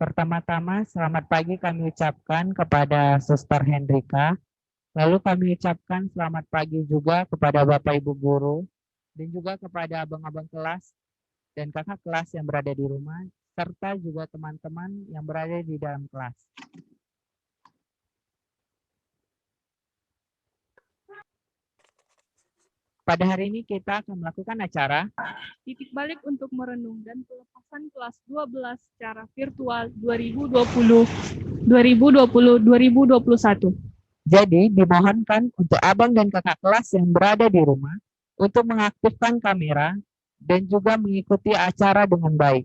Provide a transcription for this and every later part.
Pertama-tama, selamat pagi kami ucapkan kepada Suster Hendrika. Lalu kami ucapkan selamat pagi juga kepada Bapak Ibu Guru, dan juga kepada abang-abang kelas dan kakak kelas yang berada di rumah, serta juga teman-teman yang berada di dalam kelas. Pada hari ini kita akan melakukan acara titik balik untuk merenung dan pelepasan kelas 12 secara virtual 2020-2021. Jadi, dimohonkan untuk abang dan kakak kelas yang berada di rumah untuk mengaktifkan kamera dan juga mengikuti acara dengan baik.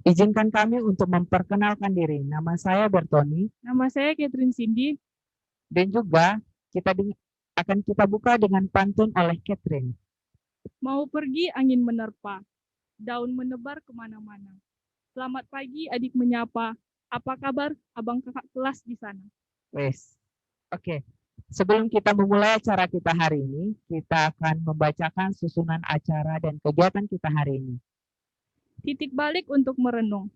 Izinkan kami untuk memperkenalkan diri. Nama saya Bertoni. Nama saya Catherine Cindy. Dan juga akan kita buka dengan pantun oleh Catherine. Mau pergi angin menerpa, daun menebar kemana-mana. Selamat pagi adik menyapa. Apa kabar abang kakak kelas di sana? Wes, oke. Sebelum kita memulai acara kita hari ini, kita akan membacakan susunan acara dan kegiatan kita hari ini. Titik balik untuk merenung.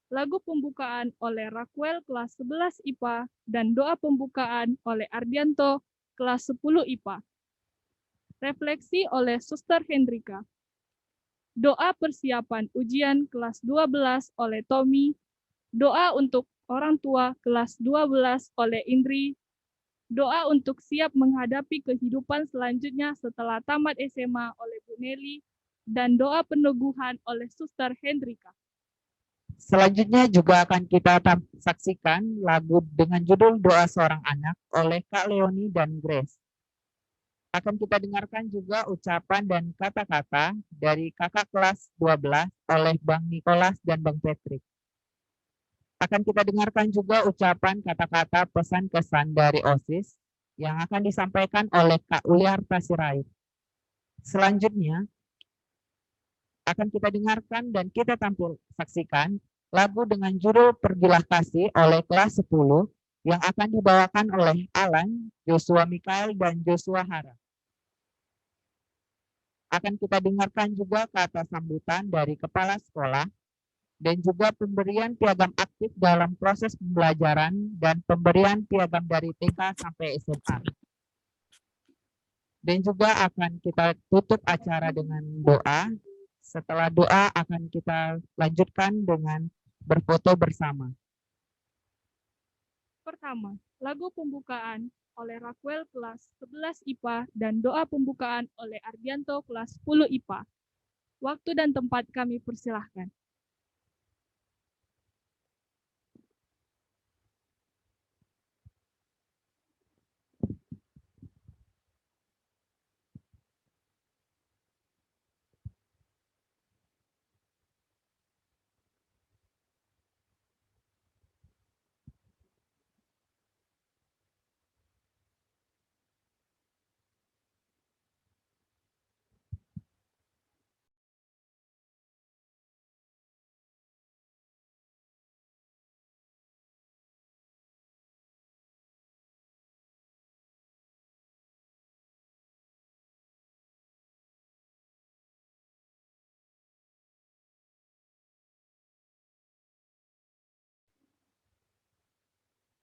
Lagu pembukaan oleh Raquel kelas 11 IPA dan doa pembukaan oleh Ardianto kelas 10 IPA. Refleksi oleh Suster Hendrika. Doa persiapan ujian kelas 12 oleh Tommy. Doa untuk orang tua kelas 12 oleh Indri. Doa untuk siap menghadapi kehidupan selanjutnya setelah tamat SMA oleh Bu Nelly. Dan doa peneguhan oleh Suster Hendrika. Selanjutnya juga akan kita saksikan lagu dengan judul Doa Seorang Anak oleh Kak Leoni dan Grace. Akan kita dengarkan juga ucapan dan kata-kata dari kakak kelas 12 oleh Bang Nicholas dan Bang Patrick. Akan kita dengarkan juga ucapan kata-kata pesan kesan dari OSIS yang akan disampaikan oleh Kak Uliarta Sirait. Selanjutnya akan kita dengarkan dan kita saksikan lagu dengan judul Pergilah Kasih oleh kelas 10 yang akan dibawakan oleh Alan, Joshua Mikael, dan Joshua Hara. Akan kita dengarkan juga kata sambutan dari kepala sekolah dan juga pemberian piagam aktif dalam proses pembelajaran dan pemberian piagam dari TK sampai SMA. Dan juga akan kita tutup acara dengan doa. Setelah doa akan kita lanjutkan dengan berfoto bersama. Pertama, lagu pembukaan oleh Raquel kelas 11 IPA dan doa pembukaan oleh Ardianto kelas 10 IPA. Waktu dan tempat kami persilahkan.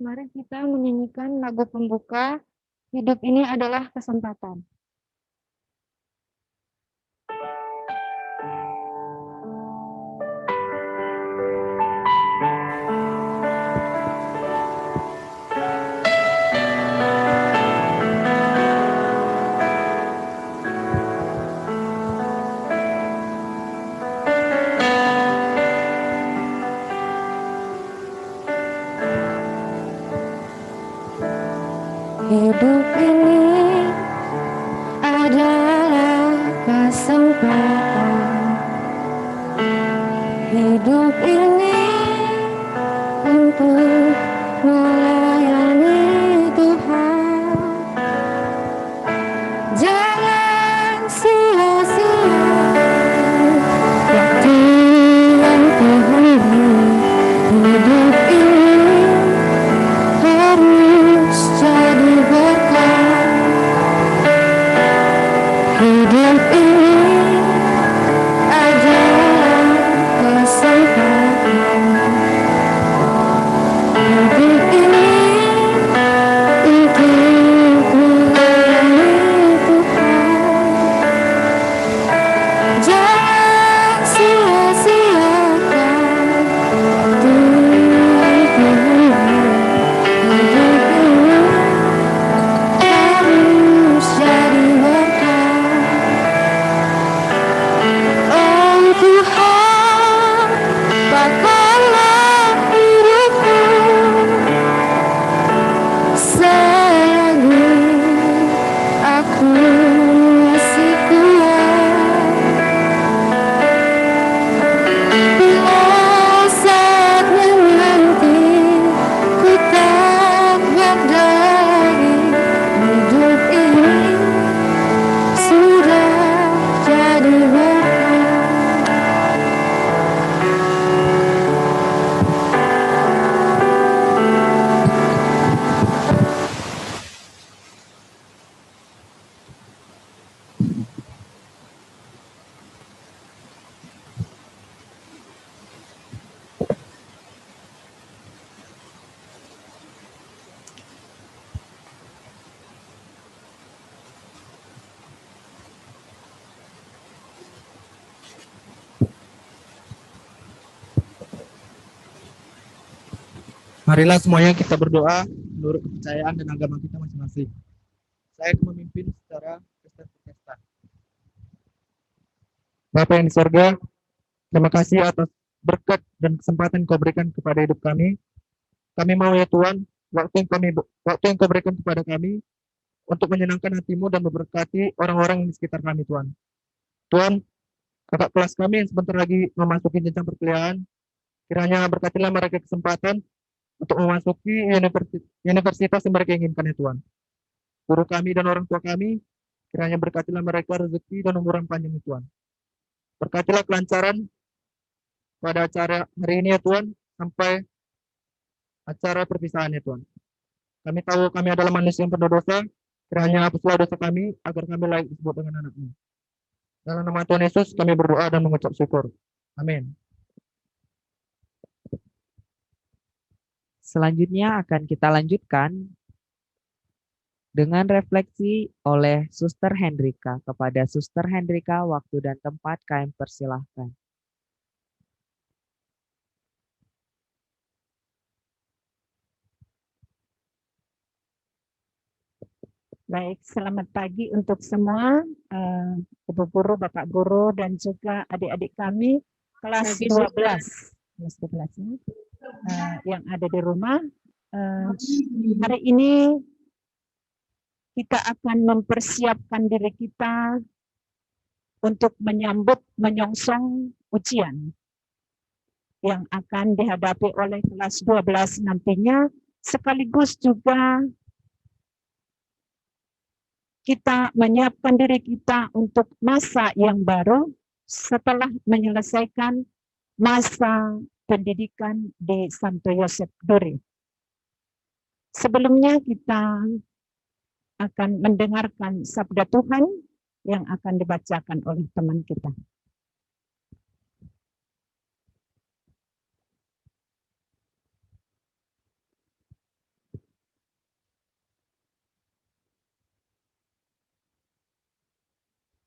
Mari kita menyanyikan lagu pembuka, Hidup Ini Adalah Kesempatan. Hidup ini Jangan sia-siakan hidupku. Harus jadi berkah. Oh Tuhan, pakailah hidupku. Sayangi aku masih kuat. Bila saatnya nanti ku tak berdiri, hidup ini sudah jadi berkah. Marilah semuanya kita berdoa menurut kepercayaan dan agama kita masing-masing. Saya akan memimpin secara Kristen Protestan. Bapa yang di sorga, terima kasih atas berkat dan kesempatan yang Kau berikan kepada hidup kami. Kami mau ya Tuhan, waktu yang Kau berikan kepada kami untuk menyenangkan hati-Mu dan memberkati orang-orang di sekitar kami, Tuhan. Tuhan, kakak kelas kami yang sebentar lagi memasuki jenjang perkuliahan, kiranya berkatilah mereka kesempatan untuk memasuki universitas yang mereka inginkan ya Tuhan. Guru kami dan orang tua kami, kiranya berkatilah mereka rezeki dan umur yang panjang ya Tuhan. Berkatilah kelancaran pada acara hari ini ya Tuhan, sampai acara perpisahan ya Tuhan. Kami tahu kami adalah manusia yang penuh dosa, kiranya hapuslah dosa kami, agar kami layak disebut dengan anak-Mu. Dalam nama Tuhan Yesus kami berdoa dan mengucap syukur. Amin. Selanjutnya akan kita lanjutkan dengan refleksi oleh Suster Hendrika. Kepada Suster Hendrika, waktu dan tempat kami persilahkan. Baik, selamat pagi untuk semua, Ibu Guru, Bapak Guru, dan juga adik-adik kami kelas 12 ya, yang ada di rumah. Hari ini kita akan mempersiapkan diri kita untuk menyambut menyongsong ujian yang akan dihadapi oleh kelas 12 nantinya, sekaligus juga kita menyiapkan diri kita untuk masa yang baru setelah menyelesaikan masa pendidikan di Santo Yosef Duri. Sebelumnya kita akan mendengarkan sabda Tuhan yang akan dibacakan oleh teman kita.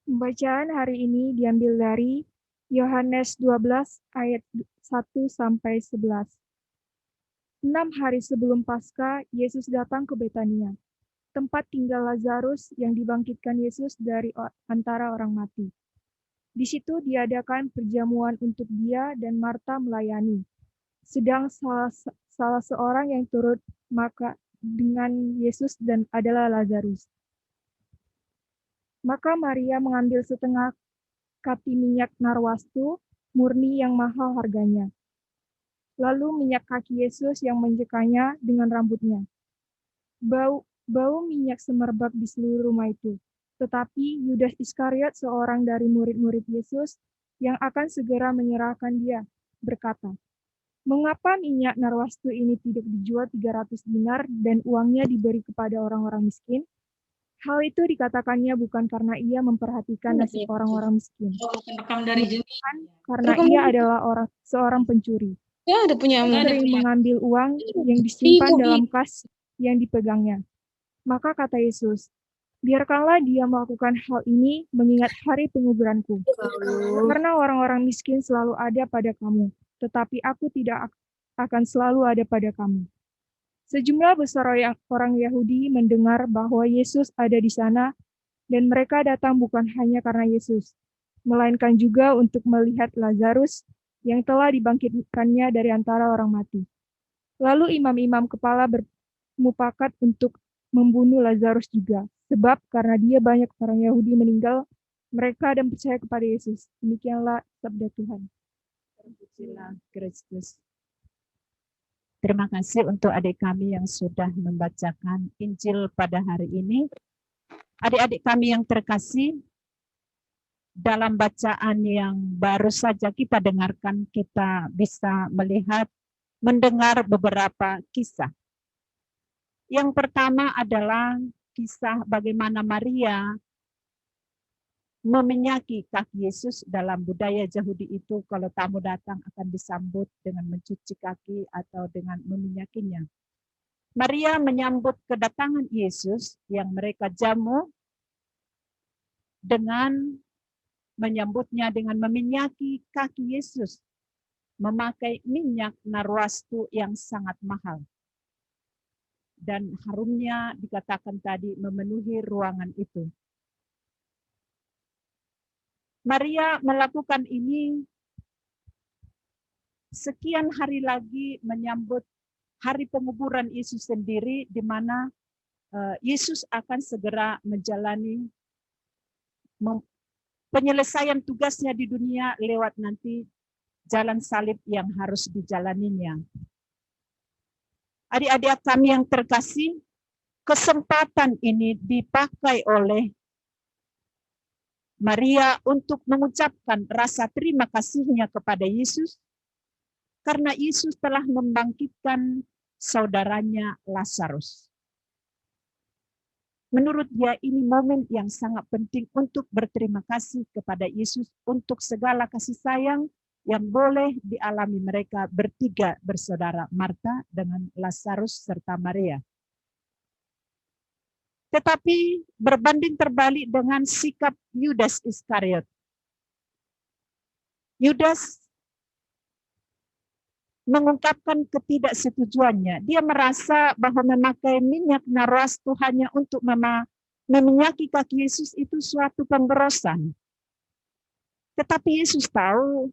Pembacaan hari ini diambil dari Yohanes 12 ayat 1 sampai 11. 6 hari sebelum Paskah, Yesus datang ke Betania, tempat tinggal Lazarus yang dibangkitkan Yesus dari antara orang mati. Di situ diadakan perjamuan untuk dia dan Marta melayani. Sedang salah seorang yang turut makan dengan Yesus dan adalah Lazarus. Maka Maria mengambil setengah kati minyak narwastu murni yang mahal harganya. Lalu minyak kaki Yesus yang menjekanya dengan rambutnya. Bau minyak semerbak di seluruh rumah itu. Tetapi Yudas Iskariot, seorang dari murid-murid Yesus yang akan segera menyerahkan dia, berkata, "Mengapa minyak narwastu ini tidak dijual 300 dinar dan uangnya diberi kepada orang-orang miskin?" Hal itu dikatakannya bukan karena ia memperhatikan nasib orang-orang miskin, melainkan karena ia adalah seorang pencuri. Sering mengambil uang yang disimpan dalam kas yang dipegangnya. Maka kata Yesus, Biarkanlah dia melakukan hal ini mengingat hari penguburanku. Karena orang-orang miskin selalu ada pada kamu, tetapi aku tidak akan selalu ada pada kamu. Sejumlah besar orang Yahudi mendengar bahwa Yesus ada di sana, dan mereka datang bukan hanya karena Yesus, melainkan juga untuk melihat Lazarus yang telah dibangkitkannya dari antara orang mati. Lalu imam-imam kepala bermufakat untuk membunuh Lazarus juga, sebab karena dia banyak orang Yahudi meninggal, mereka dan percaya kepada Yesus. Demikianlah sabda Tuhan. Terpujilah Kristus. Terima kasih untuk adik kami yang sudah membacakan Injil pada hari ini. Adik-adik kami yang terkasih, dalam bacaan yang baru saja kita dengarkan, kita bisa mendengar beberapa kisah. Yang pertama adalah kisah bagaimana Maria meminyaki kaki Yesus. Dalam budaya Yahudi itu, kalau tamu datang akan disambut dengan mencuci kaki atau dengan meminyakinya. Maria menyambut kedatangan Yesus yang mereka jamu dengan menyambutnya dengan meminyaki kaki Yesus, memakai minyak narwastu yang sangat mahal. Dan harumnya dikatakan tadi memenuhi ruangan itu. Maria melakukan ini sekian hari lagi menyambut hari penguburan Yesus sendiri, di mana Yesus akan segera menjalani penyelesaian tugasnya di dunia lewat nanti jalan salib yang harus dijalaninya. Adik-adik kami yang terkasih, kesempatan ini dipakai oleh Maria untuk mengucapkan rasa terima kasihnya kepada Yesus karena Yesus telah membangkitkan saudaranya Lazarus. Menurut dia ini momen yang sangat penting untuk berterima kasih kepada Yesus untuk segala kasih sayang yang boleh dialami mereka bertiga bersaudara, Marta dengan Lazarus serta Maria. Tetapi berbanding terbalik dengan sikap Yudas Iskariot. Yudas mengungkapkan ketidaksetujuannya. Dia merasa bahwa memakai minyak narwastu hanya untuk meminyaki kaki Yesus itu suatu pemborosan. Tetapi Yesus tahu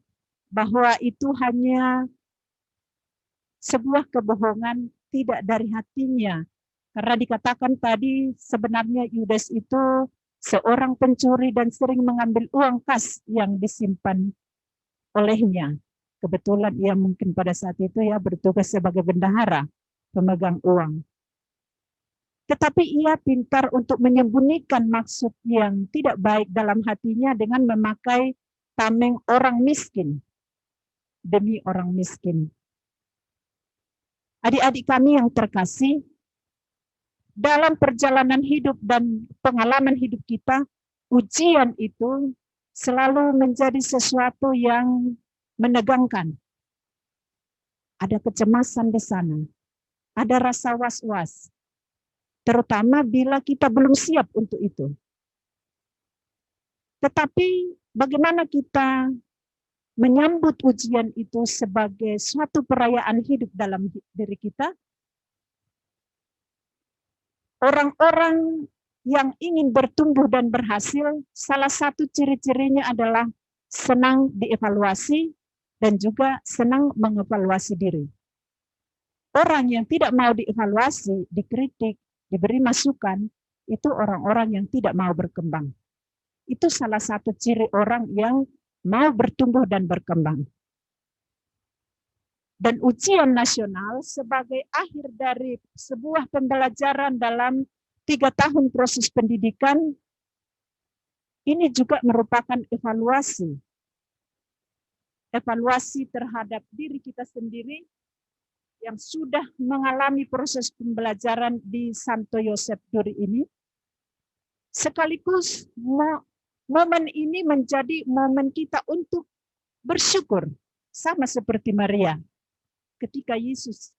bahwa itu hanya sebuah kebohongan, tidak dari hatinya. Karena dikatakan tadi sebenarnya Yudas itu seorang pencuri dan sering mengambil uang kas yang disimpan olehnya. Kebetulan ia mungkin pada saat itu ya bertugas sebagai bendahara, pemegang uang. Tetapi ia pintar untuk menyembunyikan maksud yang tidak baik dalam hatinya dengan memakai tameng orang miskin demi orang miskin. Adik-adik kami yang terkasih, dalam perjalanan hidup dan pengalaman hidup kita, ujian itu selalu menjadi sesuatu yang menegangkan. Ada kecemasan di sana, ada rasa was-was, terutama bila kita belum siap untuk itu. Tetapi bagaimana kita menyambut ujian itu sebagai suatu perayaan hidup dalam diri kita? Orang-orang yang ingin bertumbuh dan berhasil, salah satu ciri-cirinya adalah senang dievaluasi dan juga senang mengevaluasi diri. Orang yang tidak mau dievaluasi, dikritik, diberi masukan, itu orang-orang yang tidak mau berkembang. Itu salah satu ciri orang yang mau bertumbuh dan berkembang. Dan ujian nasional sebagai akhir dari sebuah pembelajaran dalam 3 tahun proses pendidikan, ini juga merupakan evaluasi. Evaluasi terhadap diri kita sendiri yang sudah mengalami proses pembelajaran di Santo Yosef Duri ini. Sekaligus momen ini menjadi momen kita untuk bersyukur. Sama seperti Maria. Ketika Yesus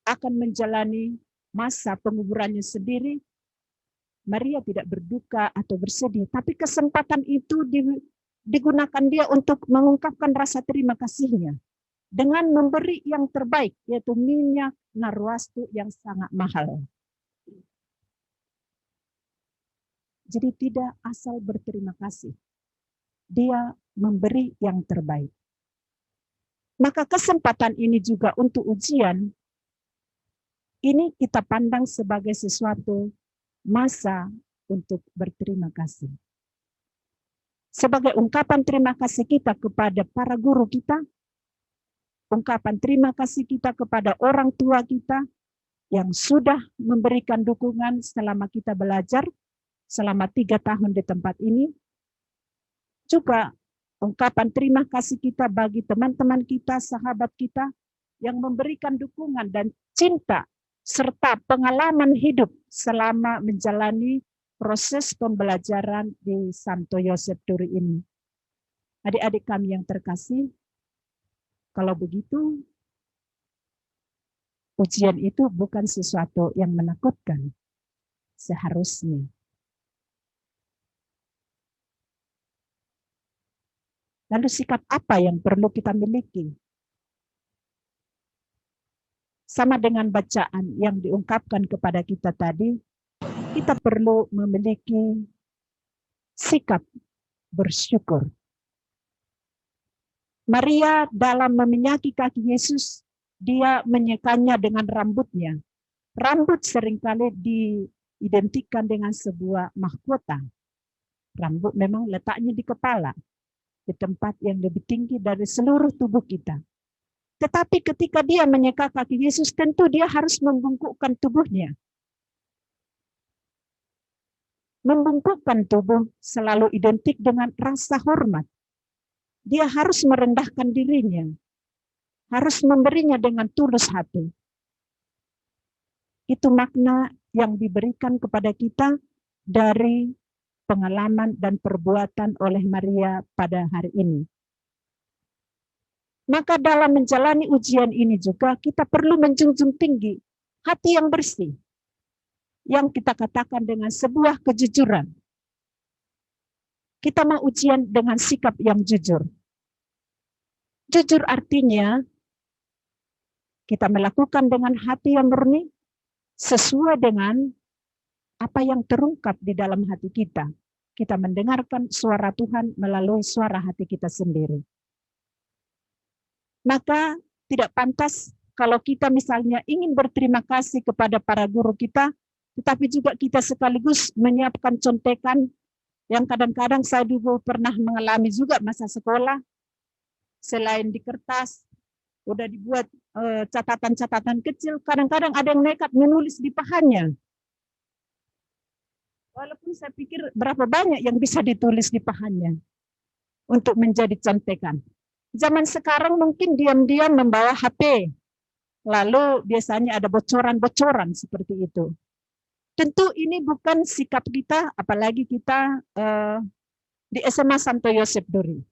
akan menjalani masa penguburannya sendiri, Maria tidak berduka atau bersedih, tapi kesempatan itu digunakan dia untuk mengungkapkan rasa terima kasihnya dengan memberi yang terbaik, yaitu minyak narwastu yang sangat mahal. Jadi tidak asal berterima kasih. Dia memberi yang terbaik. Maka kesempatan ini juga untuk ujian, ini kita pandang sebagai sesuatu masa untuk berterima kasih. Sebagai ungkapan terima kasih kita kepada para guru kita, ungkapan terima kasih kita kepada orang tua kita yang sudah memberikan dukungan selama kita belajar, selama 3 tahun di tempat ini. Juga ungkapan terima kasih kita bagi teman-teman kita, sahabat kita yang memberikan dukungan dan cinta serta pengalaman hidup selama menjalani proses pembelajaran di Santo Yosef Duri ini. Adik-adik kami yang terkasih, kalau begitu, ujian itu bukan sesuatu yang menakutkan, seharusnya. Lalu sikap apa yang perlu kita miliki? Sama dengan bacaan yang diungkapkan kepada kita tadi, kita perlu memiliki sikap bersyukur. Maria dalam meminyaki kaki Yesus, dia menyekanya dengan rambutnya. Rambut seringkali diidentikan dengan sebuah mahkota. Rambut memang letaknya di kepala, di tempat yang lebih tinggi dari seluruh tubuh kita. Tetapi ketika dia menyeka kaki Yesus, tentu dia harus membungkukkan tubuhnya. Membungkukkan tubuh selalu identik dengan rasa hormat. Dia harus merendahkan dirinya, harus memberinya dengan tulus hati. Itu makna yang diberikan kepada kita dari pengalaman dan perbuatan oleh Maria pada hari ini. Maka dalam menjalani ujian ini juga kita perlu menjunjung tinggi hati yang bersih, yang kita katakan dengan sebuah kejujuran. Kita mau ujian dengan sikap yang jujur. Jujur artinya kita melakukan dengan hati yang murni sesuai dengan apa yang terungkap di dalam hati kita. Kita mendengarkan suara Tuhan melalui suara hati kita sendiri. Maka tidak pantas kalau kita misalnya ingin berterima kasih kepada para guru kita, tetapi juga kita sekaligus menyiapkan contekan yang kadang-kadang saya dulu pernah mengalami juga masa sekolah. Selain di kertas, udah dibuat catatan-catatan kecil, kadang-kadang ada yang nekat menulis di pahanya. Walaupun saya pikir berapa banyak yang bisa ditulis di pahanya untuk menjadi contekan. Zaman sekarang mungkin diam-diam membawa HP, lalu biasanya ada bocoran-bocoran seperti itu. Tentu ini bukan sikap kita, apalagi kita di SMA Santo Yosef Duri.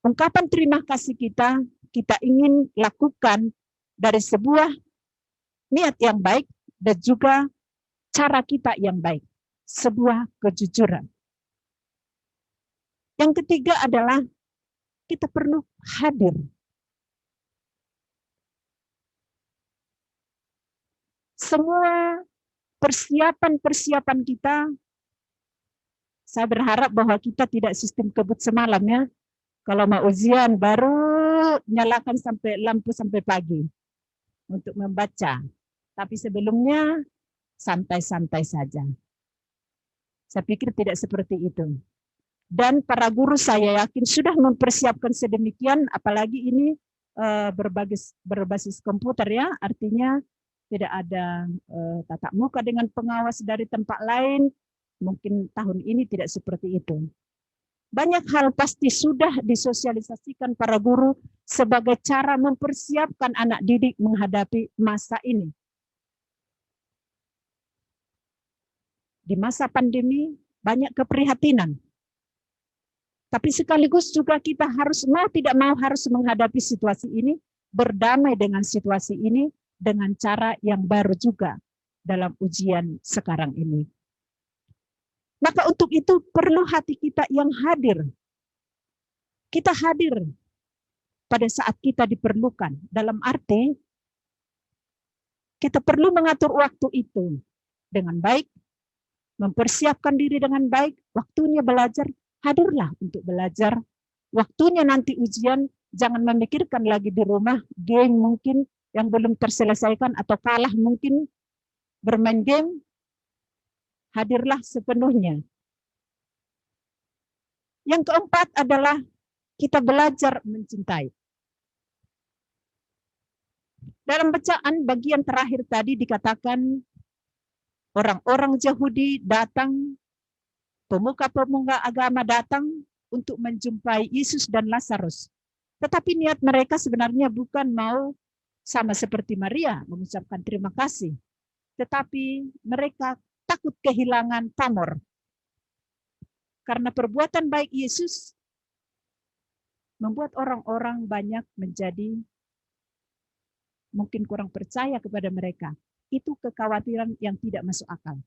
Ungkapan terima kasih kita ingin lakukan dari sebuah niat yang baik dan juga cara kita yang baik, sebuah kejujuran. Yang ketiga adalah kita perlu hadir. Semua persiapan-persiapan kita, saya berharap bahwa kita tidak sistem kebut semalam ya. Kalau mau ujian baru nyalakan sampai lampu sampai pagi untuk membaca. Tapi sebelumnya santai-santai saja. Saya pikir tidak seperti itu. Dan para guru saya yakin sudah mempersiapkan sedemikian, apalagi ini berbasis komputer ya, artinya tidak ada tatap muka dengan pengawas dari tempat lain. Mungkin tahun ini tidak seperti itu. Banyak hal pasti sudah disosialisasikan para guru sebagai cara mempersiapkan anak didik menghadapi masa ini. Di masa pandemi banyak keprihatinan. Tapi sekaligus juga kita harus mau tidak mau harus menghadapi situasi ini, berdamai dengan situasi ini dengan cara yang baru juga, dalam ujian sekarang ini. Maka untuk itu perlu hati kita yang hadir. Kita hadir pada saat kita diperlukan. Dalam arti, kita perlu mengatur waktu itu dengan baik, mempersiapkan diri dengan baik, waktunya belajar, hadirlah untuk belajar. Waktunya nanti ujian, jangan memikirkan lagi di rumah, game mungkin yang belum terselesaikan atau kalah mungkin bermain game, hadirlah sepenuhnya. Yang keempat adalah kita belajar mencintai. Dalam bacaan bagian terakhir tadi dikatakan orang-orang Yahudi datang, pemuka-pemuka agama datang untuk menjumpai Yesus dan Lazarus. Tetapi niat mereka sebenarnya bukan mau sama seperti Maria mengucapkan terima kasih. Tetapi mereka takut kehilangan pamor. Karena perbuatan baik Yesus membuat orang-orang banyak menjadi mungkin kurang percaya kepada mereka. Itu kekhawatiran yang tidak masuk akal.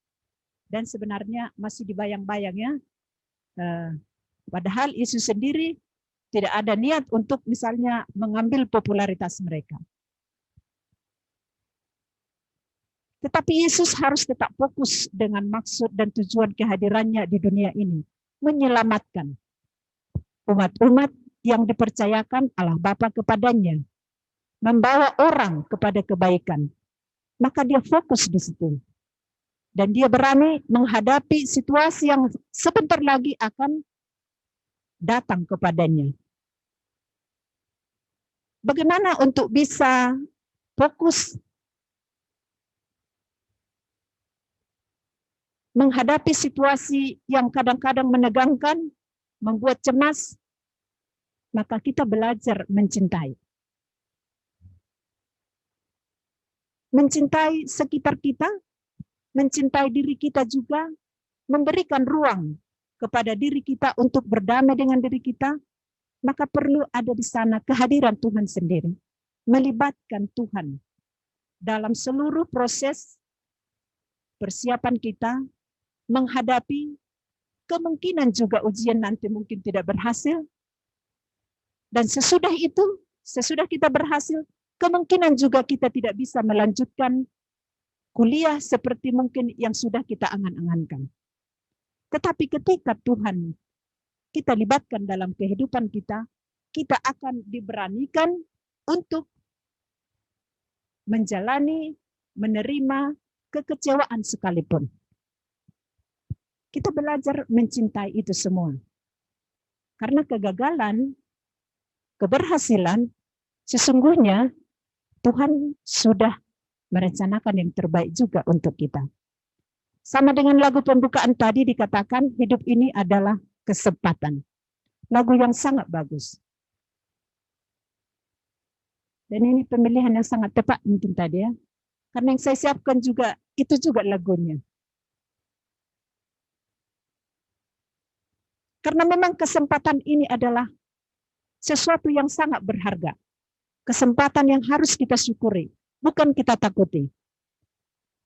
Dan sebenarnya masih dibayang-bayang ya. Padahal Yesus sendiri tidak ada niat untuk misalnya mengambil popularitas mereka. Tetapi Yesus harus tetap fokus dengan maksud dan tujuan kehadirannya di dunia ini. Menyelamatkan umat-umat yang dipercayakan Allah Bapa kepadanya. Membawa orang kepada kebaikan. Maka dia fokus di situ. Dan dia berani menghadapi situasi yang sebentar lagi akan datang kepadanya. Bagaimana untuk bisa fokus menghadapi situasi yang kadang-kadang menegangkan, membuat cemas, maka kita belajar mencintai. Mencintai sekitar kita, mencintai diri kita juga, memberikan ruang kepada diri kita untuk berdamai dengan diri kita, maka perlu ada di sana kehadiran Tuhan sendiri. Melibatkan Tuhan dalam seluruh proses persiapan kita, menghadapi kemungkinan juga ujian nanti mungkin tidak berhasil. Dan sesudah itu, sesudah kita berhasil, kemungkinan juga kita tidak bisa melanjutkan kuliah seperti mungkin yang sudah kita angan-angankan. Tetapi ketika Tuhan kita libatkan dalam kehidupan kita, kita akan diberanikan untuk menjalani, menerima kekecewaan sekalipun. Kita belajar mencintai itu semua. Karena kegagalan, keberhasilan, sesungguhnya Tuhan sudah merencanakan yang terbaik juga untuk kita. Sama dengan lagu pembukaan tadi dikatakan hidup ini adalah kesempatan. Lagu yang sangat bagus. Dan ini pemilihan yang sangat tepat mungkin tadi ya. Karena yang saya siapkan juga, itu juga lagunya. Karena memang kesempatan ini adalah sesuatu yang sangat berharga. Kesempatan yang harus kita syukuri, bukan kita takuti.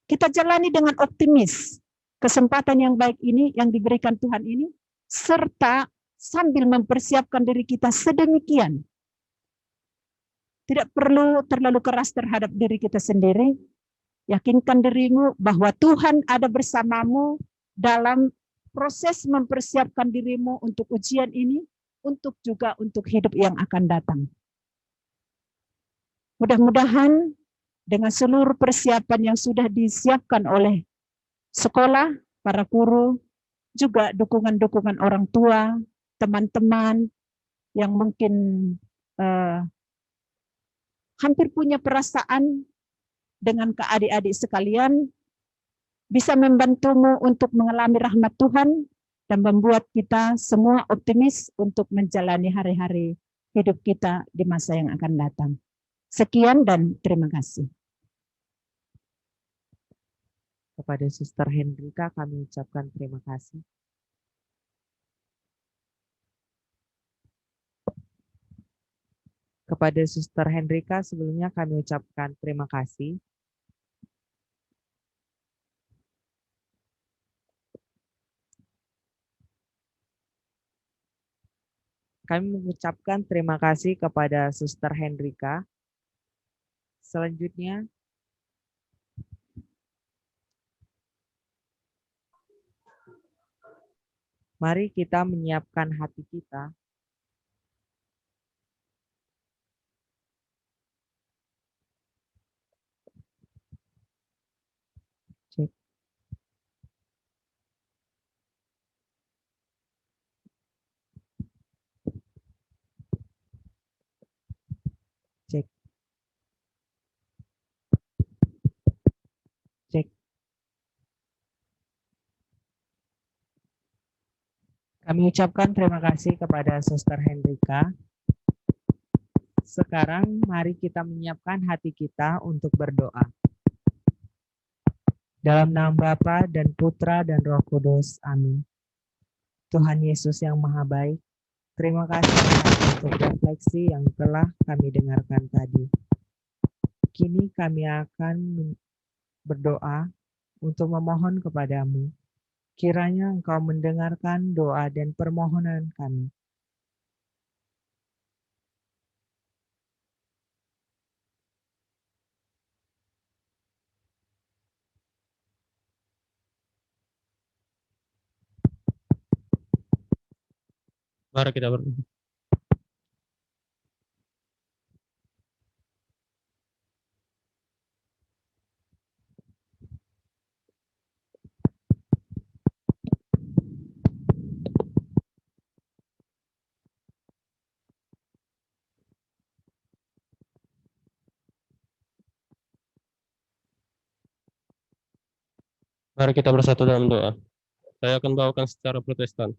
Kita jalani dengan optimis kesempatan yang baik ini, yang diberikan Tuhan ini, serta sambil mempersiapkan diri kita sedemikian. Tidak perlu terlalu keras terhadap diri kita sendiri. Yakinkan dirimu bahwa Tuhan ada bersamamu dalam proses mempersiapkan dirimu untuk ujian ini, untuk juga untuk hidup yang akan datang. Mudah-mudahan dengan seluruh persiapan yang sudah disiapkan oleh sekolah, para guru, juga dukungan-dukungan orang tua, teman-teman yang mungkin hampir punya perasaan dengan ke adik-adik sekalian, bisa membantumu untuk mengalami rahmat Tuhan dan membuat kita semua optimis untuk menjalani hari-hari hidup kita di masa yang akan datang. Sekian dan terima kasih. Kepada Suster Hendrika kami ucapkan terima kasih. Kepada Suster Hendrika sebelumnya kami ucapkan terima kasih. Kami mengucapkan terima kasih kepada Suster Hendrika. Selanjutnya, mari kita menyiapkan hati kita Cek. Cek. Cek. Kami ucapkan terima kasih kepada Suster Hendrika. Sekarang mari kita menyiapkan hati kita untuk berdoa. Dalam nama Bapa dan Putra dan Roh Kudus. Amin. Tuhan Yesus yang Maha Baik, terima kasih untuk refleksi yang telah kami dengarkan tadi. Kini kami akan berdoa untuk memohon kepadamu. Kiranya Engkau mendengarkan doa dan permohonan kami. Mari kita berdoa. Mari kita bersatu dalam doa. Saya akan bawakan secara Protestan.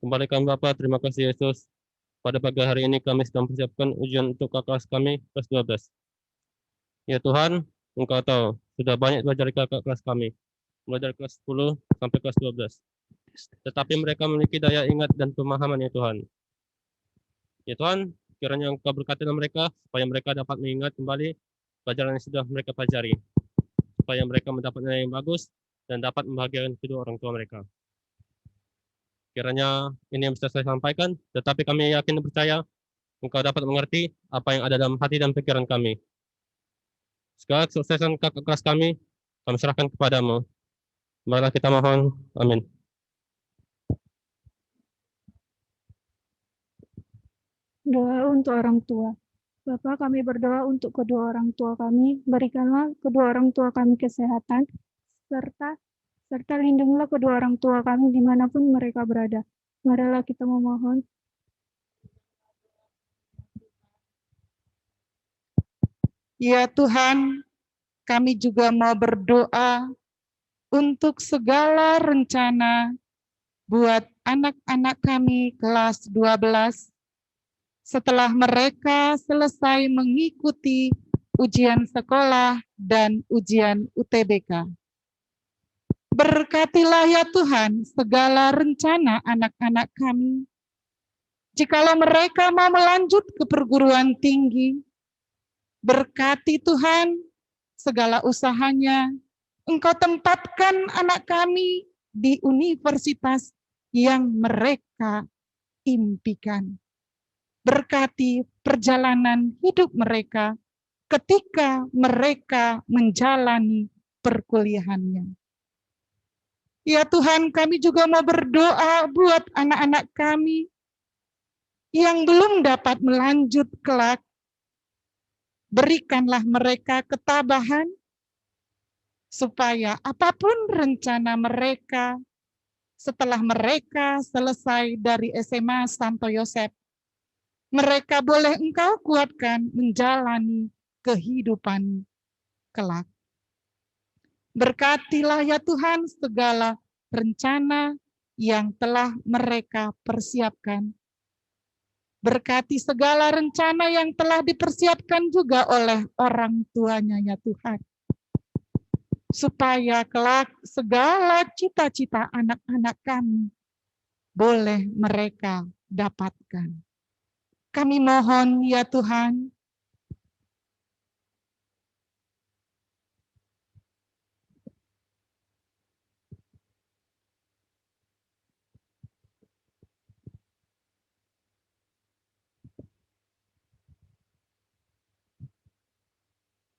Kembalikan Bapa, terima kasih Yesus. Pada pagi hari ini kami sedang persiapkan ujian untuk kakak kelas kami, kelas 12. Ya Tuhan, Engkau tahu, sudah banyak belajar di kakak kelas kami, mulai dari kelas 10 sampai kelas 12. Tetapi mereka memiliki daya ingat dan pemahaman ya Tuhan. Ya Tuhan, kiranya Engkau berkati mereka, supaya mereka dapat mengingat kembali pelajaran yang sudah mereka pelajari, supaya mereka mendapat nilai yang bagus dan dapat membahagiakan kedua orang tua mereka. Kiranya ini yang bisa saya sampaikan, tetapi kami yakin dan percaya Engkau dapat mengerti apa yang ada dalam hati dan pikiran kami. Segala kesuksesan kakak kelas kami serahkan kepadamu. Marilah kita mohon. Amin. Doa untuk orang tua. Bapa, kami berdoa untuk kedua orang tua kami. Berikanlah kedua orang tua kami kesehatan, serta lindungilah kedua orang tua kami dimanapun mereka berada. Marilah kita memohon. Ya Tuhan, kami juga mau berdoa untuk segala rencana buat anak-anak kami kelas 12 setelah mereka selesai mengikuti ujian sekolah dan ujian UTBK. Berkatilah ya Tuhan segala rencana anak-anak kami. Jikalau mereka mau melanjut ke perguruan tinggi, berkati Tuhan segala usahanya. Engkau tempatkan anak kami di universitas yang mereka impikan. Berkati perjalanan hidup mereka ketika mereka menjalani perkuliahannya. Ya Tuhan, kami juga mau berdoa buat anak-anak kami yang belum dapat melanjut kelak. Berikanlah mereka ketabahan, supaya apapun rencana mereka setelah mereka selesai dari SMA Santo Yosef, mereka boleh Engkau kuatkan menjalani kehidupan kelak. Berkatilah ya Tuhan segala rencana yang telah mereka persiapkan. Berkati segala rencana yang telah dipersiapkan juga oleh orang tuanya ya Tuhan. Supaya kelak segala cita-cita anak-anak kami boleh mereka dapatkan. Kami mohon ya Tuhan,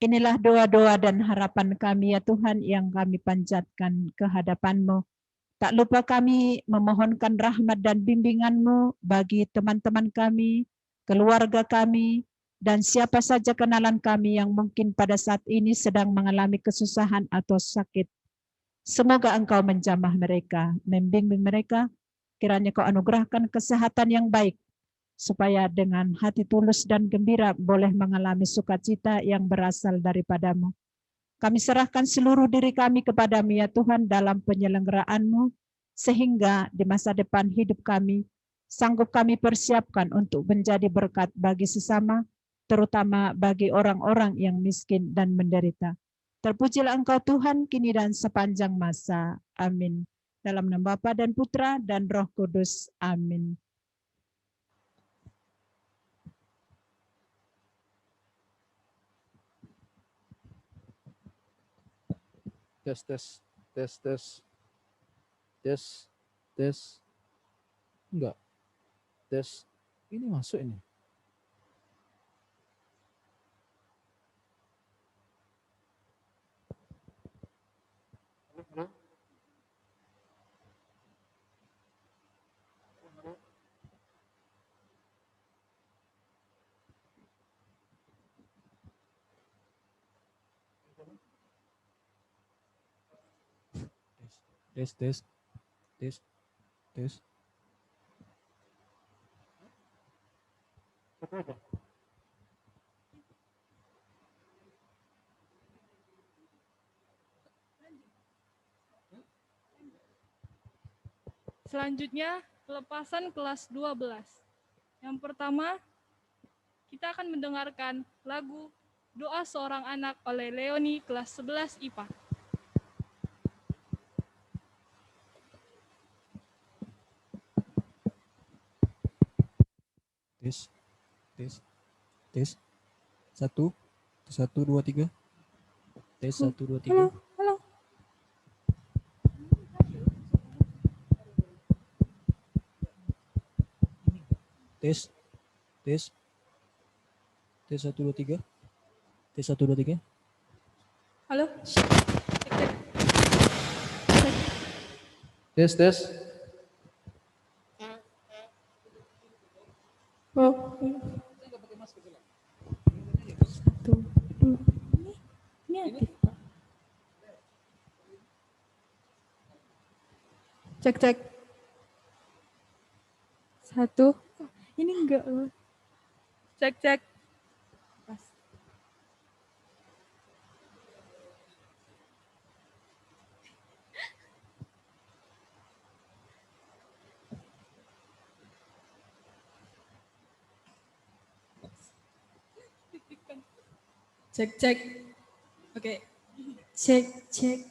Inilah doa-doa dan harapan kami ya Tuhan yang kami panjatkan ke hadapan-Mu. Tak lupa kami memohonkan rahmat dan bimbingan-Mu bagi teman-teman kami, keluarga kami, dan siapa saja kenalan kami yang mungkin pada saat ini sedang mengalami kesusahan atau sakit. Semoga Engkau menjamah mereka, membimbing mereka, kiranya Kau anugerahkan kesehatan yang baik, supaya dengan hati tulus dan gembira boleh mengalami sukacita yang berasal daripada-Mu. Kami serahkan seluruh diri kami kepada-Mu ya Tuhan dalam penyelenggaraan-Mu, sehingga di masa depan hidup kami, sanggup kami persiapkan untuk menjadi berkat bagi sesama, terutama bagi orang-orang yang miskin dan menderita. Terpujilah Engkau Tuhan, kini dan sepanjang masa. Amin. Dalam nama Bapa dan Putra dan Roh Kudus. Amin. Tes, tes, tes, tes, tes, tes, enggak, tes, ini masuk ini. Tes, tes, tes, tes. Selanjutnya, pelepasan kelas 12. Yang pertama, kita akan mendengarkan lagu Doa Seorang Anak oleh Leoni kelas 11 IPA. Tes, tes, tes. 1, 1, 2, 3. Tes 1, 2, 3. Halo. Tes, tes. Tes 1, 2, 3. Tes 1, 2, 3. Halo. Tes, tes. Oh. Satu, dua. Ini aktif, Pak. Cek, cek. 1. Ini enggak loh. Cek, cek. Pas. Cek, cek. Oke. Cek, cek.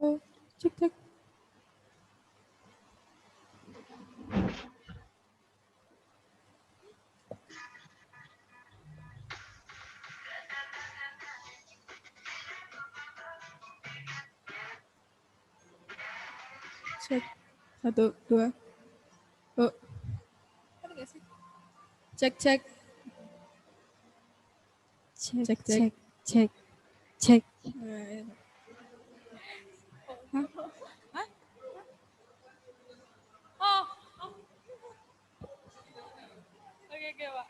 Oh, cek, cek. Cek. 1, 2. Oh. Cek, cek. Cek, cek. Cek. Cek. Oh. Oke, Pak.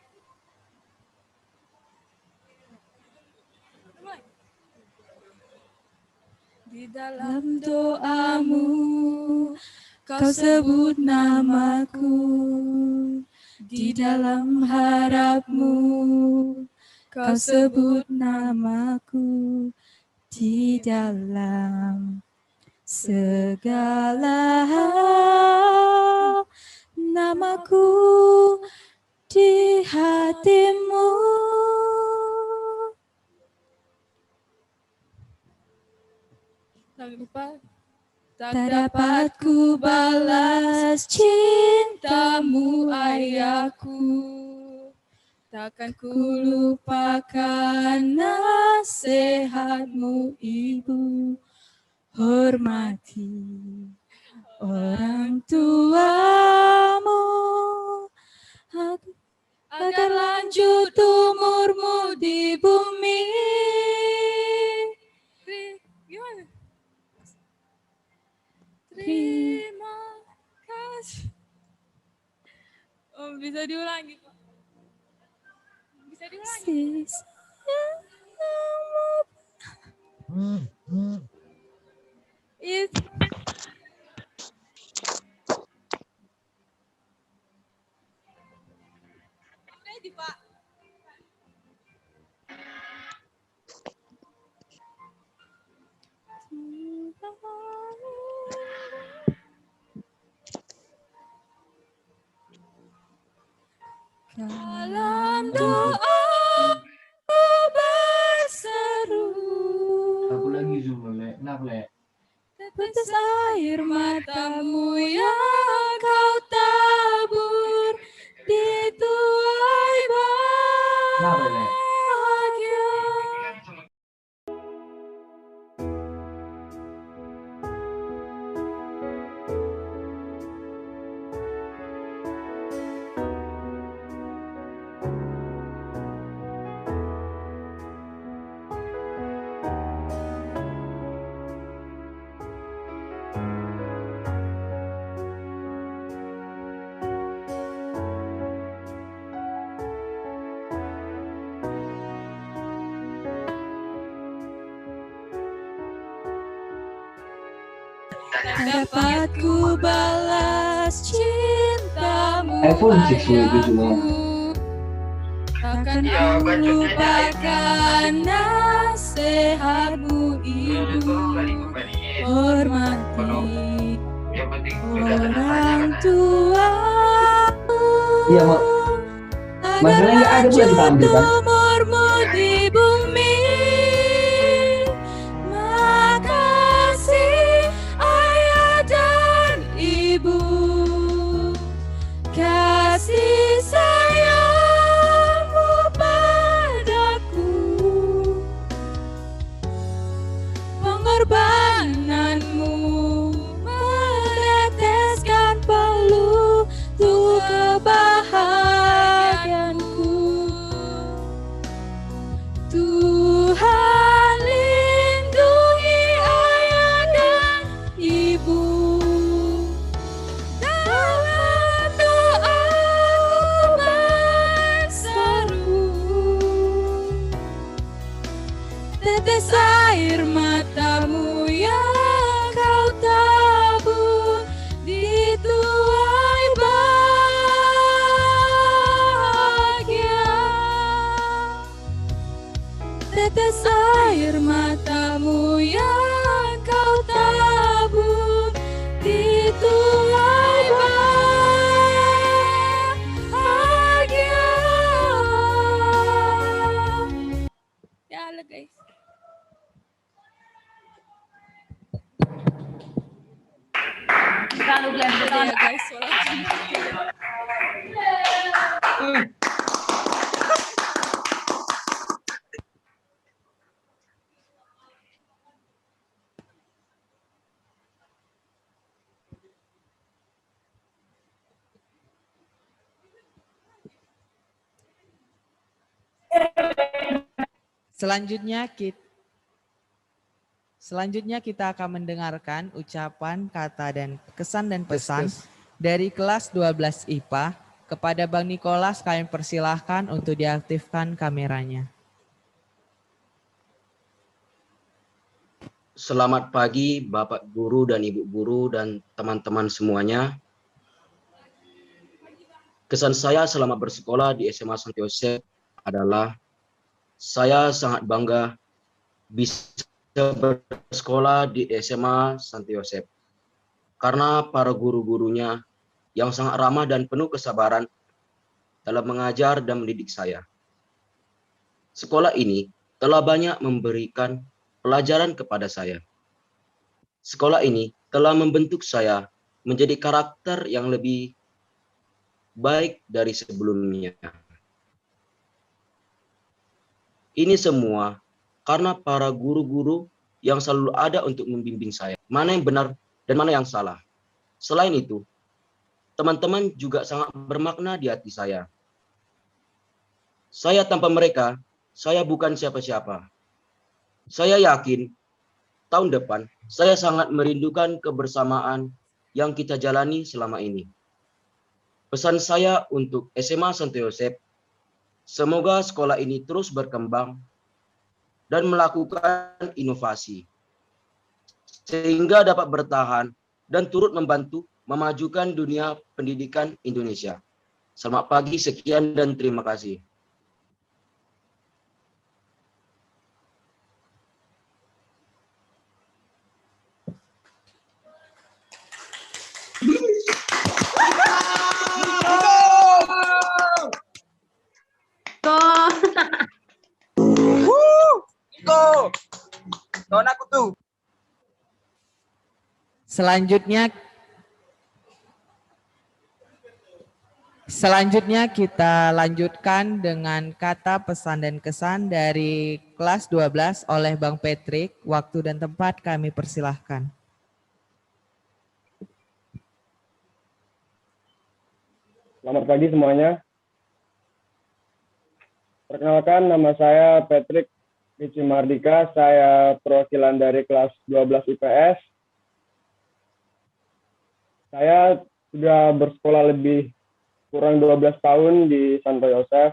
Di dalam doamu, kau sebut namaku. Di dalam harapmu, kau sebut namaku. Di dalam segala hal, namaku di hatimu. Tak dapat ku balas cintamu ayahku. Takkan ku lupakan nasihatmu ibu. Hormati orang tuamu agar lanjut umurmu di bumi. Gimana? Terima kasih. Oh, bisa diulangi. Bisa diulangi. Ready, Pak. Dalam doa berseru, Aku lagi zoom le, kenapa le? tetes air matamu yang kau tabur di tuai Kenapa le? bahagia. Tak dapat ku balas cintamu iPhone 6 itu cuma. ayahku. Takkan ku lupakan nasihatmu ibu. Hormati orang tuamu. Iya, Mak. Masalahnya nggak ada bulan kita ambil kan? Umurmu di bumi. Makasih ayah dan ibu. Kasih sayangmu padaku. Pengorbananmu meneteskan peluru kebahagiaanku. Tuhan lindungi ayah dan ibu. Dalam doaku berseru, tetes air matamu yang kau tabur di tuai bahagia. Tetes air matamu yang kau tabur di tuai bahagia. Ya, halo guys. Ya guys, Selanjutnya kita akan mendengarkan ucapan, kata, dan kesan dan pesan dari kelas 12 IPA. Kepada Bang Nikolas kami persilahkan untuk diaktifkan kameranya. Selamat pagi Bapak Guru dan Ibu Guru dan teman-teman semuanya. Kesan saya selama bersekolah di SMA Santo Yosef adalah saya sangat bangga bisa bersekolah di SMA Santo Yosef karena para guru-gurunya yang sangat ramah dan penuh kesabaran dalam mengajar dan mendidik saya. Sekolah ini telah banyak memberikan pelajaran kepada saya. Sekolah ini telah membentuk saya menjadi karakter yang lebih baik dari sebelumnya. Ini semua karena para guru-guru yang selalu ada untuk membimbing saya, mana yang benar dan mana yang salah. Selain itu, teman-teman juga sangat bermakna di hati saya. Saya tanpa mereka, saya bukan siapa-siapa. Saya yakin tahun depan saya sangat merindukan kebersamaan yang kita jalani selama ini. Pesan saya untuk SMA Santo Yosef, semoga sekolah ini terus berkembang dan melakukan inovasi, sehingga dapat bertahan dan turut membantu memajukan dunia pendidikan Indonesia. Selamat pagi, sekian dan terima kasih. Selanjutnya kita lanjutkan dengan kata, pesan, dan kesan dari kelas 12 oleh Bang Patrick. Waktu dan tempat kami persilahkan. Selamat pagi semuanya. Perkenalkan, nama saya Patrick Rici Mardika. Saya perwakilan dari kelas 12 IPS. Saya sudah bersekolah lebih kurang 12 tahun di Santo Yosef.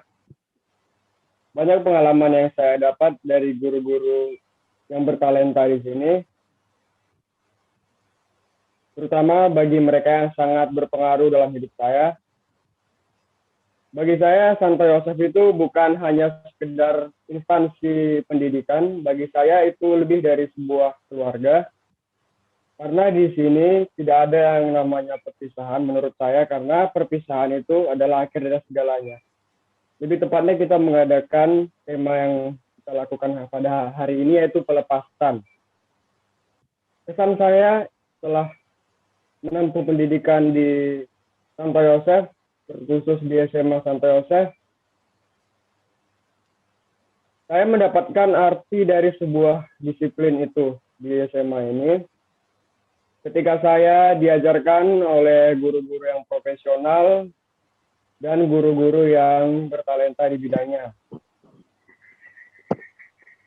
Banyak pengalaman yang saya dapat dari guru-guru yang bertalenta di sini, terutama bagi mereka yang sangat berpengaruh dalam hidup saya. Bagi saya, Santo Yosef itu bukan hanya sekedar instansi pendidikan, bagi saya itu lebih dari sebuah keluarga. Karena di sini tidak ada yang namanya perpisahan menurut saya, karena perpisahan itu adalah akhir dari segalanya. Lebih tepatnya kita mengadakan tema yang kita lakukan pada hari ini, yaitu pelepasan. Kesan saya setelah menempuh pendidikan di Santo Yosef, khusus di SMA Santo Yosef, saya mendapatkan arti dari sebuah disiplin itu di SMA ini. Ketika saya diajarkan oleh guru-guru yang profesional dan guru-guru yang bertalenta di bidangnya.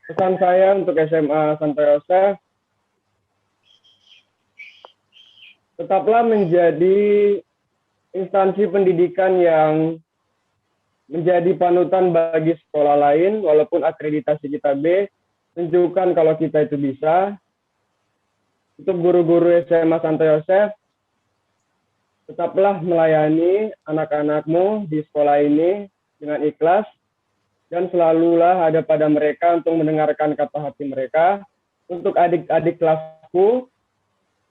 Pesan saya untuk SMA Santo Yosef, tetaplah menjadi instansi pendidikan yang menjadi panutan bagi sekolah lain, walaupun akreditasi kita B, tunjukkan kalau kita itu bisa. Untuk guru-guru SMA Santo Yosef, tetaplah melayani anak-anakmu di sekolah ini dengan ikhlas, dan selalulah ada pada mereka untuk mendengarkan kata hati mereka. Untuk adik-adik kelasku,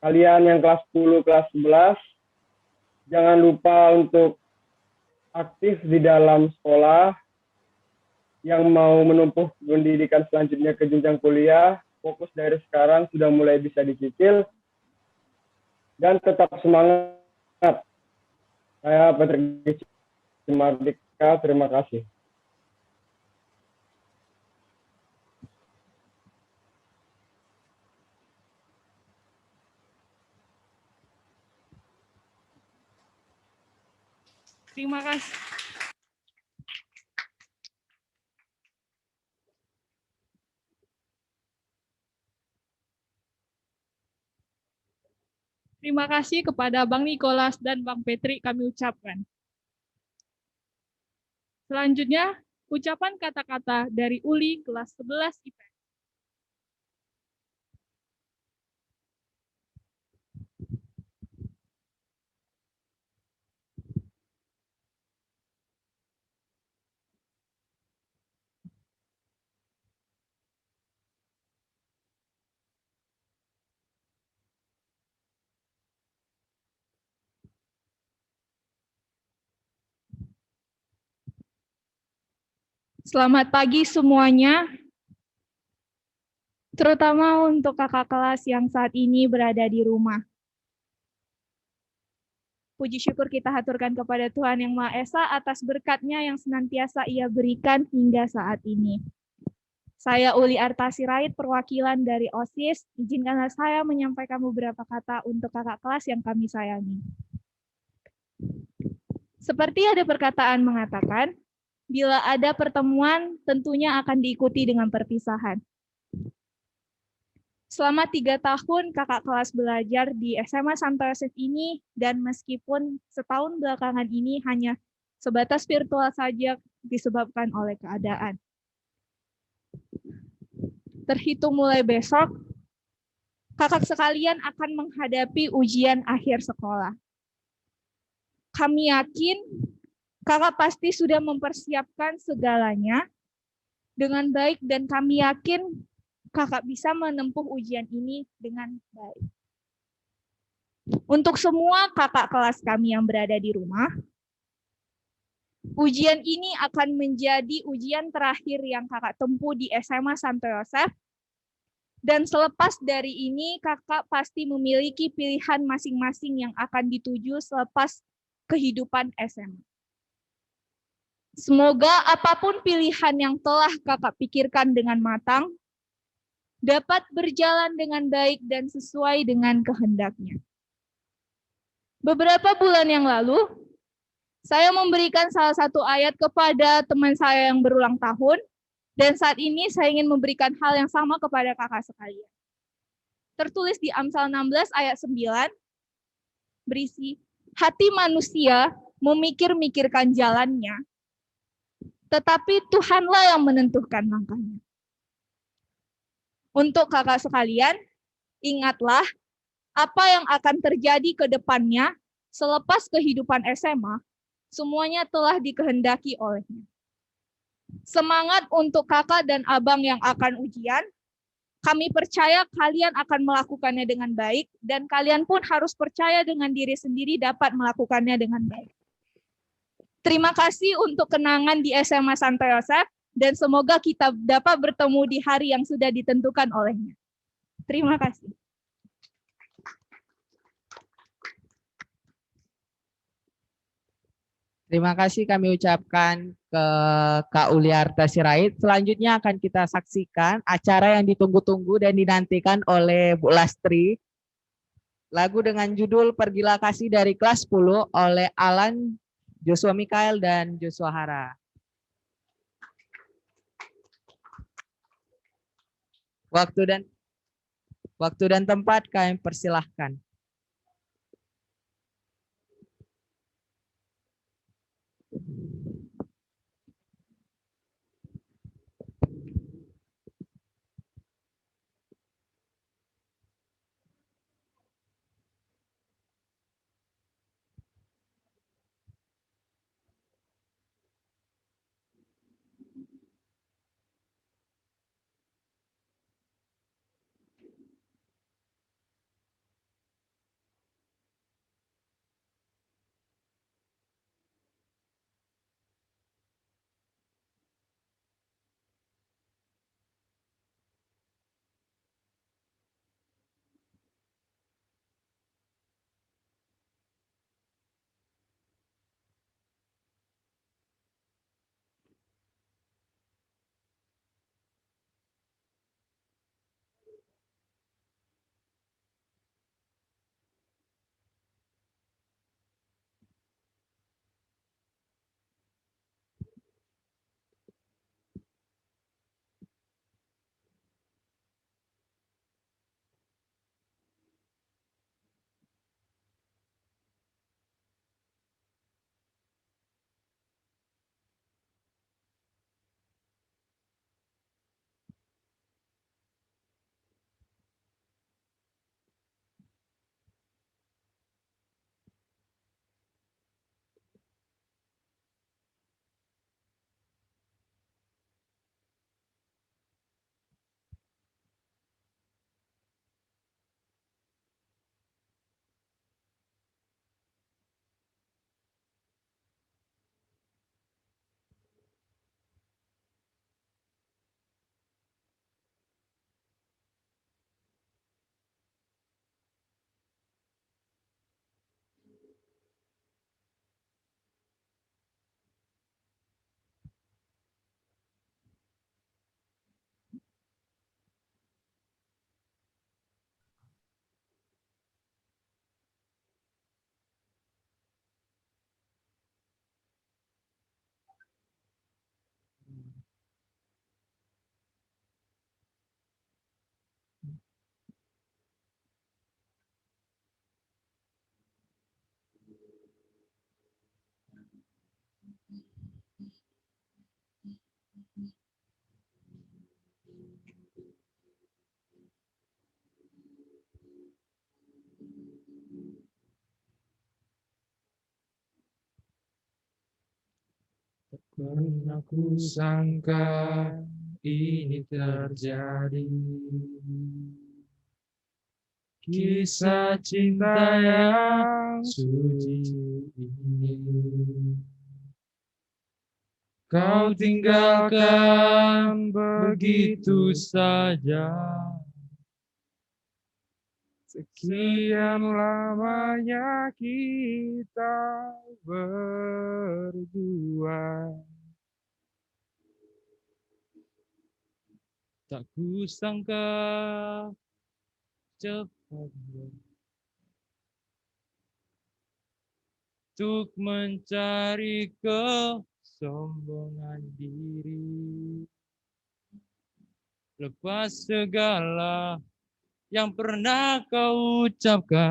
kalian yang kelas 10, kelas 11, jangan lupa untuk aktif di dalam sekolah. Yang mau menempuh pendidikan selanjutnya ke jenjang kuliah, fokus dari sekarang sudah mulai bisa dicicil, dan tetap semangat. Saya Patrick Mardika, terima kasih. Terima kasih. Terima kasih kepada Bang Nikolas dan Bang Petri kami ucapkan. Selanjutnya, ucapan kata-kata dari Uli kelas 11 IPS. Selamat pagi semuanya, terutama untuk kakak kelas yang saat ini berada di rumah. Puji syukur kita haturkan kepada Tuhan Yang Maha Esa atas berkat-Nya yang senantiasa Ia berikan hingga saat ini. Saya Uli Arta Sirait, perwakilan dari OSIS. Izinkanlah saya menyampaikan beberapa kata untuk kakak kelas yang kami sayangi. Seperti ada perkataan mengatakan, bila ada pertemuan, tentunya akan diikuti dengan perpisahan. Selama 3 tahun kakak kelas belajar di SMA Santo Yosef ini, dan meskipun setahun belakangan ini hanya sebatas virtual saja disebabkan oleh keadaan. Terhitung mulai besok, kakak sekalian akan menghadapi ujian akhir sekolah. Kami yakin kakak pasti sudah mempersiapkan segalanya dengan baik dan kami yakin kakak bisa menempuh ujian ini dengan baik. Untuk semua kakak kelas kami yang berada di rumah, ujian ini akan menjadi ujian terakhir yang kakak tempuh di SMA Santo Yosef. Dan selepas dari ini, kakak pasti memiliki pilihan masing-masing yang akan dituju selepas kehidupan SMA. Semoga apapun pilihan yang telah kakak pikirkan dengan matang, dapat berjalan dengan baik dan sesuai dengan kehendak-Nya. Beberapa bulan yang lalu, saya memberikan salah satu ayat kepada teman saya yang berulang tahun, dan saat ini saya ingin memberikan hal yang sama kepada kakak sekalian. Tertulis di Amsal 16 ayat 9, berisi, hati manusia memikir-mikirkan jalannya, tetapi Tuhanlah yang menentukan langkahnya. Untuk kakak sekalian, ingatlah apa yang akan terjadi ke depannya selepas kehidupan SMA, semuanya telah dikehendaki oleh-Nya. Semangat untuk kakak dan abang yang akan ujian, kami percaya kalian akan melakukannya dengan baik, dan kalian pun harus percaya dengan diri sendiri dapat melakukannya dengan baik. Terima kasih untuk kenangan di SMA Santo Yosef, dan semoga kita dapat bertemu di hari yang sudah ditentukan oleh-Nya. Terima kasih. Terima kasih kami ucapkan ke Kak Uli Arta Sirait. Selanjutnya akan kita saksikan acara yang ditunggu-tunggu dan dinantikan oleh Bu Lastri. Lagu dengan judul Pergilah Kasih dari kelas 10 oleh Alan, Joshua Mikael, dan Joshua Hara. Waktu dan tempat kami persilahkan. Pernah ku sangka ini terjadi. Kisah cinta yang suci ini kau tinggalkan begitu saja. Sekian lamanya kita berdua. Tak kusangka cepat untuk mencari kesombongan diri. Lepas segala yang pernah kau ucapkan,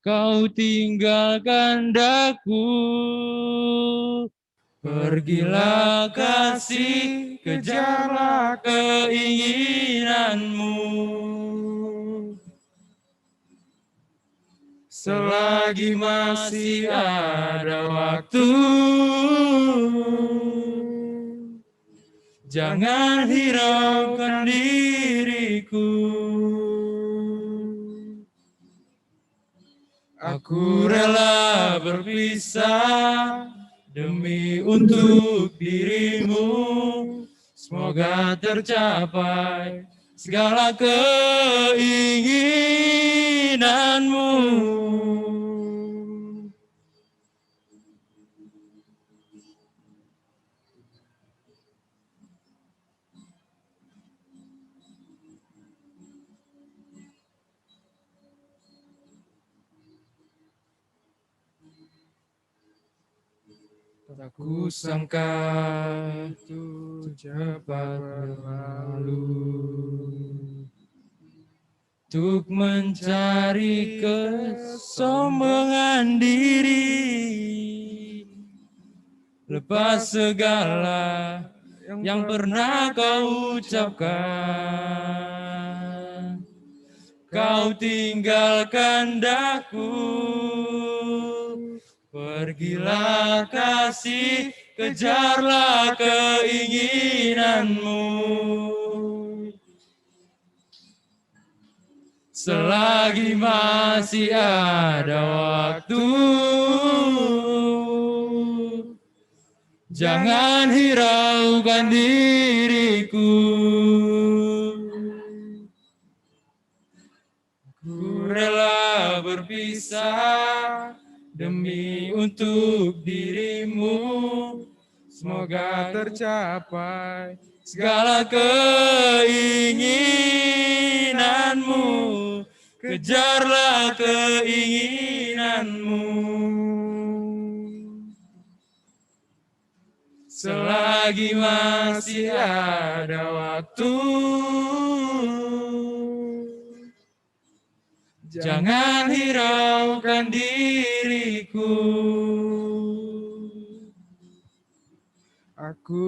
kau tinggalkan daku. Pergilah kasih, kejarlah keinginanmu. Selagi masih ada waktu, jangan hiraukan diriku. Aku rela berpisah demi untuk dirimu. Semoga tercapai segala keinginanmu. Tak kusangka itu cepat berlalu untuk mencari kesombongan diri. Lepas segala yang pernah kau ucapkan, kau tinggalkan daku. Pergilah kasih, kejarlah keinginanmu. Selagi masih ada waktu, jangan hiraukan diriku. Ku rela berpisah demi untuk dirimu. Semoga tercapai segala keinginanmu. Kejarlah keinginanmu. Selagi masih ada waktu, jangan hiraukan diriku. Aku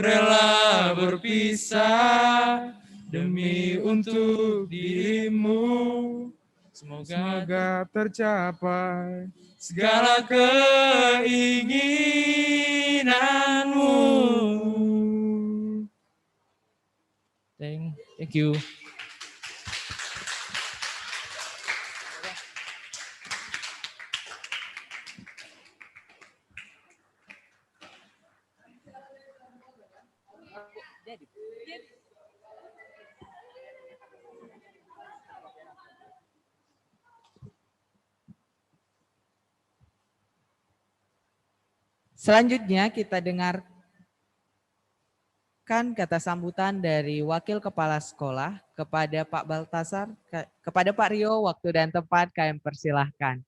rela berpisah demi untuk dirimu. Semoga tercapai segala keinginanmu. Thank you. Selanjutnya kita dengarkan kata sambutan dari Wakil Kepala Sekolah kepada Pak Baltasar, kepada Pak Rio. Waktu dan tempat kalian persilahkan.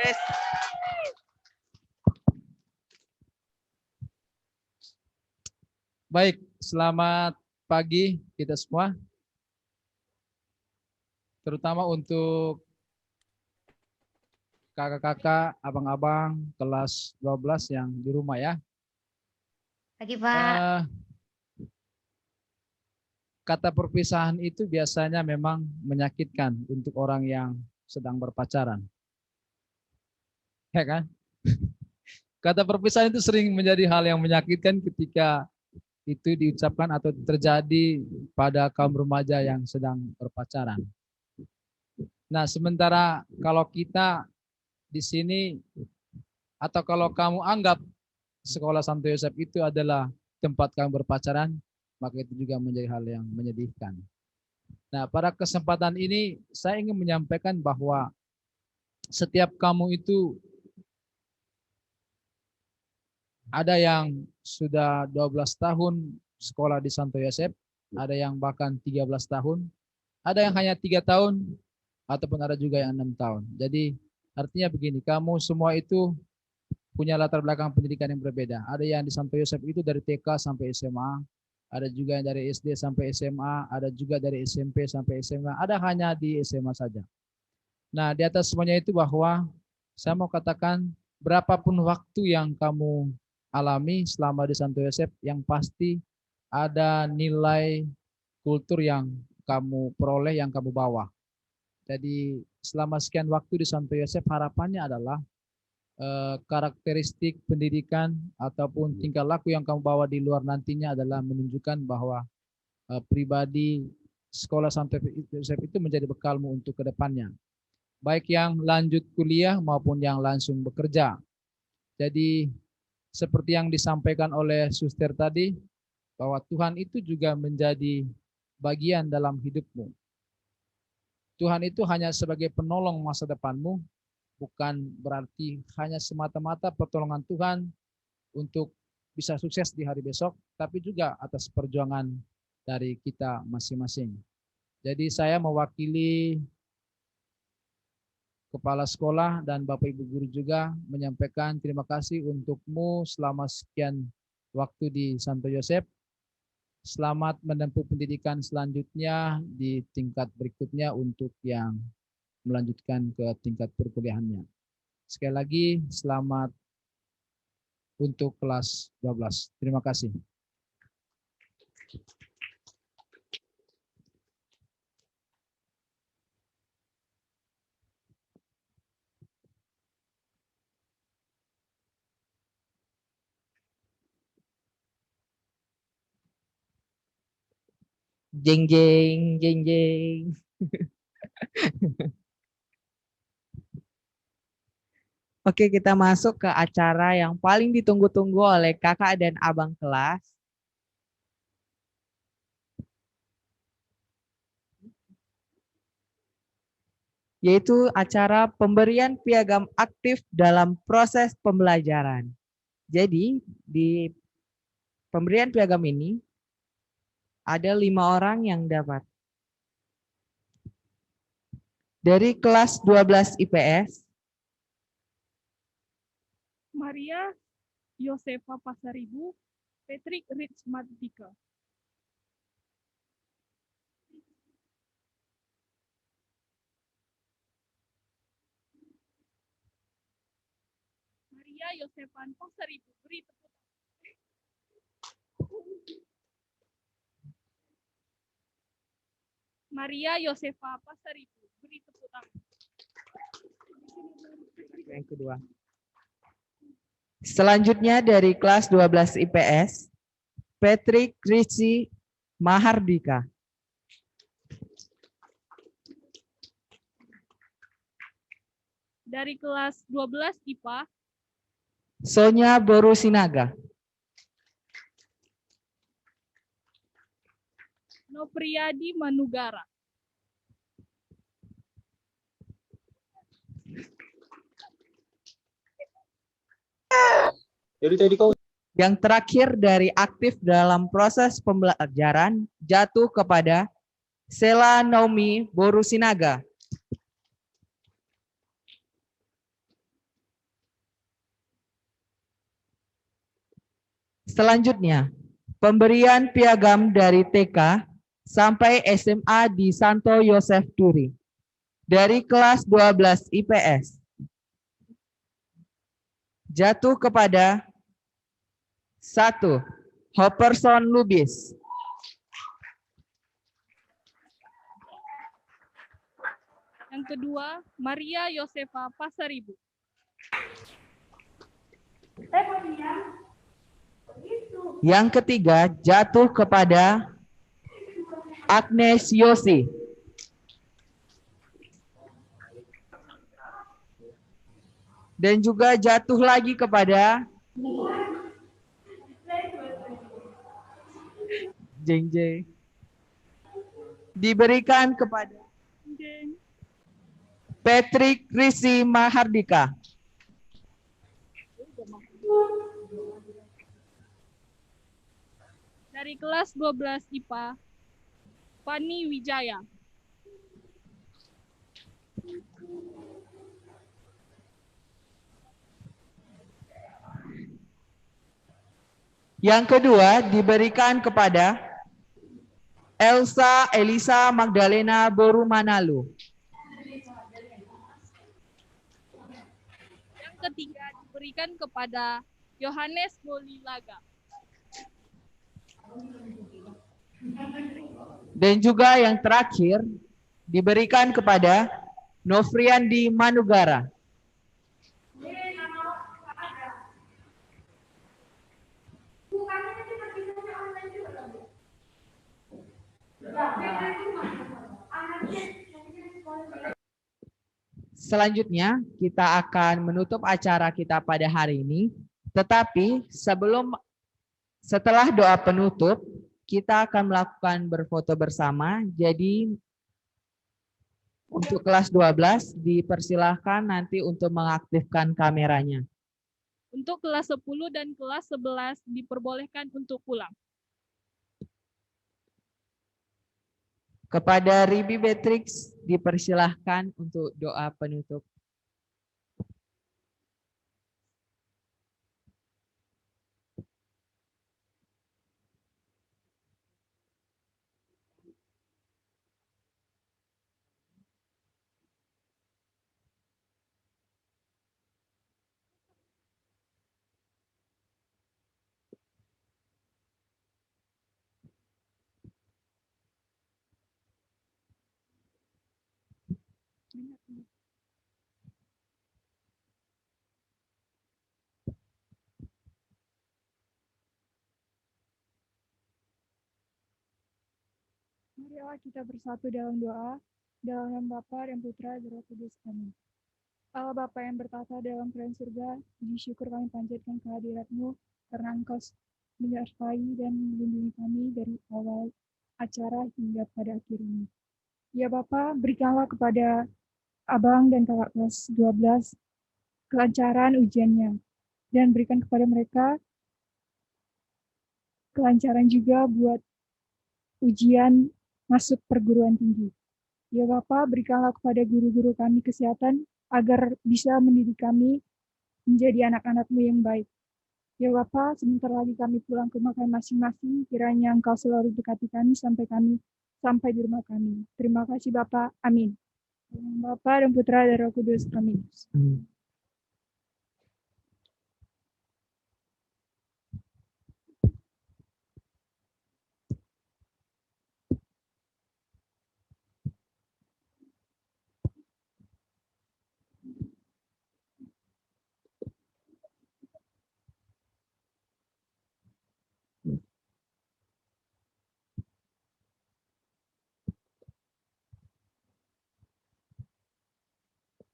Yes. Baik, selamat pagi kita semua. Terutama untuk kakak-kakak, abang-abang kelas 12 yang di rumah ya. Pagi, Pak. Kata perpisahan itu biasanya memang menyakitkan untuk orang yang sedang berpacaran. Ya kan? Kata perpisahan itu sering menjadi hal yang menyakitkan ketika itu diucapkan atau terjadi pada kaum remaja yang sedang berpacaran. Nah, sementara kalau kita di sini atau kalau kamu anggap sekolah Santo Yosef itu adalah tempat kamu berpacaran, maka itu juga menjadi hal yang menyedihkan. Nah, pada kesempatan ini saya ingin menyampaikan bahwa setiap kamu itu ada yang sudah 12 tahun sekolah di Santo Yosef, ada yang bahkan 13 tahun, ada yang hanya 3 tahun, ataupun ada juga yang 6 tahun. Jadi artinya begini, kamu semua itu punya latar belakang pendidikan yang berbeda. Ada yang di Santo Yosef itu dari TK sampai SMA, ada juga yang dari SD sampai SMA, ada juga dari SMP sampai SMA, ada hanya di SMA saja. Nah, di atas semuanya itu bahwa saya mau katakan berapapun waktu yang kamu alami selama di Santo Yosef, yang pasti ada nilai kultur yang kamu peroleh, yang kamu bawa. Jadi selama sekian waktu di Santo Yosef, harapannya adalah karakteristik pendidikan ataupun tingkah laku yang kamu bawa di luar nantinya adalah menunjukkan bahwa pribadi sekolah Santo Yosef itu menjadi bekalmu untuk kedepannya, baik yang lanjut kuliah maupun yang langsung bekerja. Jadi seperti yang disampaikan oleh Suster tadi, bahwa Tuhan itu juga menjadi bagian dalam hidupmu. Tuhan itu hanya sebagai penolong masa depanmu, bukan berarti hanya semata-mata pertolongan Tuhan untuk bisa sukses di hari besok, tapi juga atas perjuangan dari kita masing-masing. Jadi saya mewakili Kepala Sekolah dan Bapak Ibu Guru juga menyampaikan terima kasih untukmu selama sekian waktu di Santo Yosef. Selamat menempuh pendidikan selanjutnya di tingkat berikutnya untuk yang melanjutkan ke tingkat perkuliahannya. Sekali lagi selamat untuk kelas 12. Terima kasih. Jeng jeng jeng jeng. Oke, kita masuk ke acara yang paling ditunggu-tunggu oleh kakak dan abang kelas. Yaitu acara pemberian piagam aktif dalam proses pembelajaran. Jadi di pemberian piagam ini ada 5 orang yang dapat. Dari kelas 12 IPS, Maria Yosefa Pasaribu, Patrick Richmardika. Maria Yosefan Pasaribu, beri tepuk tangan. Maria Yosefa Pasaribu, beri tepuk tangan. yang kedua. Selanjutnya dari kelas 12 IPS, Patrick Rizky Mahardika. Dari kelas 12 IPA, Sonya Borusinaga. Nopriyadi Manugara. Yang terakhir dari aktif dalam proses pembelajaran jatuh kepada Sela Naomi Borusinaga. Selanjutnya, pemberian piagam dari TK sampai SMA di Santo Yosef Duri. Dari kelas 12 IPS. Jatuh kepada 1. Hopperson Lubis. Yang kedua, Maria Yosefa Pasaribu. Yang ketiga jatuh kepada Agnes Yosi. Dan juga jatuh lagi kepada Jeng Jeng. Diberikan kepada Patrick Risi Mahardika. Dari kelas 12 IPA, Fani Wijaya. Yang kedua diberikan kepada Elsa Elisa Magdalena Borumanalu. Yang ketiga diberikan kepada Yohanes Bolilaga. Dan juga yang terakhir diberikan kepada Novriandi Manugara. Selanjutnya kita akan menutup acara kita pada hari ini. Tetapi setelah doa penutup, kita akan melakukan berfoto bersama. Jadi untuk kelas 12 dipersilahkan nanti untuk mengaktifkan kameranya. Untuk kelas 10 dan kelas 11 diperbolehkan untuk pulang. Kepada Ribi Beatrix dipersilahkan untuk doa penutup. Marilah kita bersatu dalam doa, dalam nama Bapa dan Putra dan Roh Kudus. Amin. Allah Bapa yang bertata dalam kerajaan surga, puji syukur kami panjatkan kehadirat-Mu karena Engkau menyertai dan melindungi kami dari awal acara hingga pada akhir ini. Ya Bapa, berikanlah kepada Abang dan Kakak kelas 12 kelancaran ujiannya dan berikan kepada mereka kelancaran juga buat ujian masuk perguruan tinggi. Ya Bapa, berikanlah kepada guru-guru kami kesehatan agar bisa mendidik kami menjadi anak-anak-Mu yang baik. Ya Bapa, sebentar lagi kami pulang ke rumah kami masing-masing, kiranya Engkau selalu dekati kami sampai di rumah kami. Terima kasih Bapa, amin. Dalam Bapa dan Putra dan Roh Kudus, amin.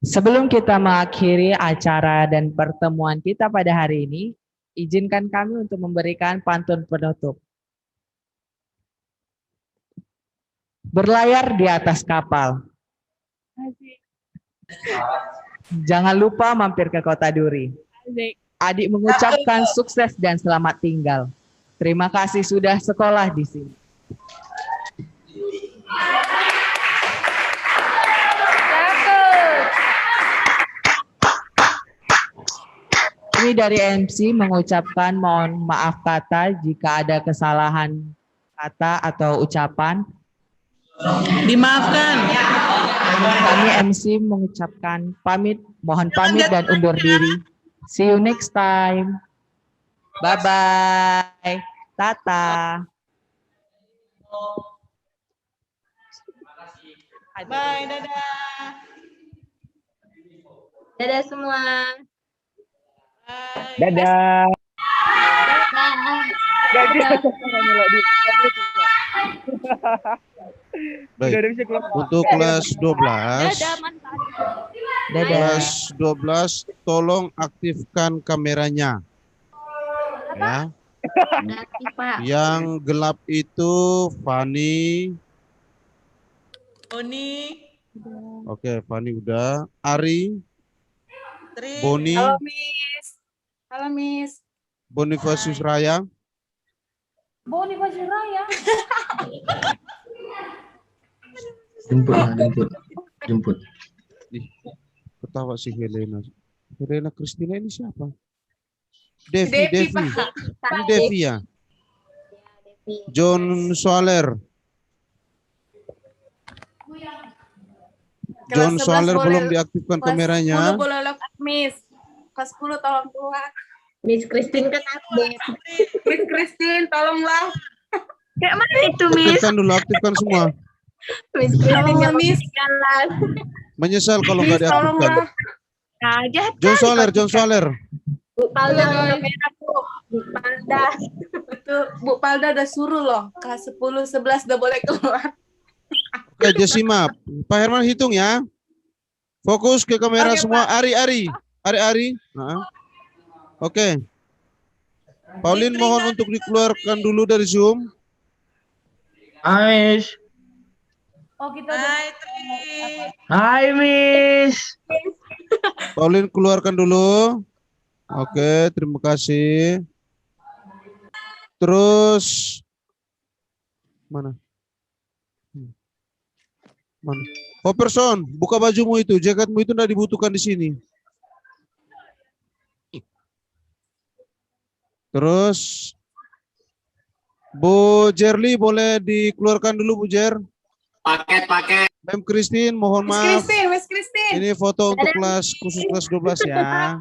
Sebelum kita mengakhiri acara dan pertemuan kita pada hari ini, izinkan kami untuk memberikan pantun penutup. Berlayar di atas kapal. Jangan lupa mampir ke Kota Duri. Adik mengucapkan sukses dan selamat tinggal. Terima kasih sudah sekolah di sini. Kami dari MC mengucapkan mohon maaf kata jika ada kesalahan kata atau ucapan. Dimaafkan. Kami MC mengucapkan pamit, mohon pamit dan undur diri. See you next time. Bye-bye. Tata. Bye, dadah. Dadah semua. Dadah. Baik. Untuk kelas 12. Dadah. Kelas 12 tolong aktifkan kameranya. Ya. Yang gelap itu Fani. Oke, Fani udah. Ari. Boni. Halo, Miss. Halo, Miss. Bonifasius Raya. Bonifasius Raya. Jemput. Ih, ketawa si Helena. Helena Christina ini siapa? Devi. Pak. Ini Devi ya? John Soler. John Soler belum diaktifkan kameranya. 10 boleh lewat, Miss. Kelas 10 tolong keluar. Miss Christine kan update. Miss Christine, tolonglah. Kayak mana itu, Miss? Aktifkan semua. Miss Christine Tolonglah, Miss. jalan. Menyesal kalau nggak Miss, diaktifkan. tolonglah. Nah, jahat John Soler. Bu Palda udah merah, Bu. Bu Palda. Itu Bu Palda udah suruh loh. Kelas 10, 11 udah boleh keluar. Oke, Jesima. Pak Herman hitung ya. Fokus ke kamera semua. Ari. Nah. Oke. Pauline mohon untuk dikeluarkan dulu dari Zoom. Hai, Miss. Oh, kita udah. Hai, Miss. Pauline keluarkan dulu. Oke, terima kasih. Terus mana? Mana? Hopperson, buka bajumu itu, jaketmu itu tidak dibutuhkan di sini. Terus Bu Jerly boleh dikeluarkan dulu Bu Jer. Paket. Mem Christine, mohon maaf. Miss Christine. Ini foto untuk kelas khusus kelas 12 ya.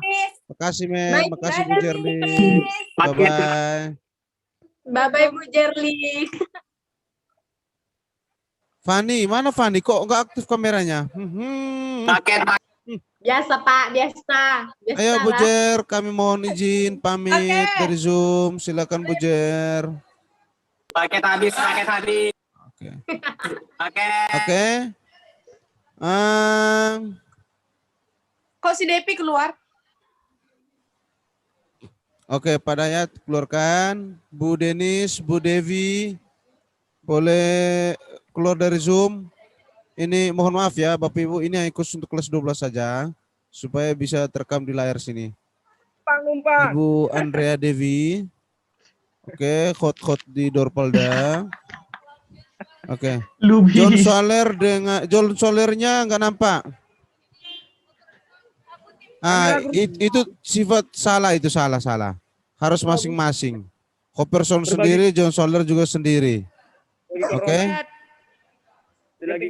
Makasih Mem, makasih Bu Jerly. Bye-bye. Bye-bye Bu Jerly. Fani, mana Fani? Kok nggak aktif kameranya? Paket. Biasa, Pak. Biasa. Ayo Bu Jer, kami mohon izin pamit dari Zoom. Silakan Bu Jer. Paket habis. Oke. Kok si Depi keluar? Oke, Pak Dayat keluarkan. Bu Denis, Bu Devi, boleh keluar dari Zoom. Ini mohon maaf ya Bapak Ibu, ini khusus untuk kelas 12 saja, supaya bisa terekam di layar sini. Numpang. Ibu Andrea Devi. Oke, hot di Dorpalda. Oke. John Solernya nggak nampak. Itu sifat salah, itu salah. Harus masing-masing. Hopperson sendiri, John Soler juga sendiri. Oke.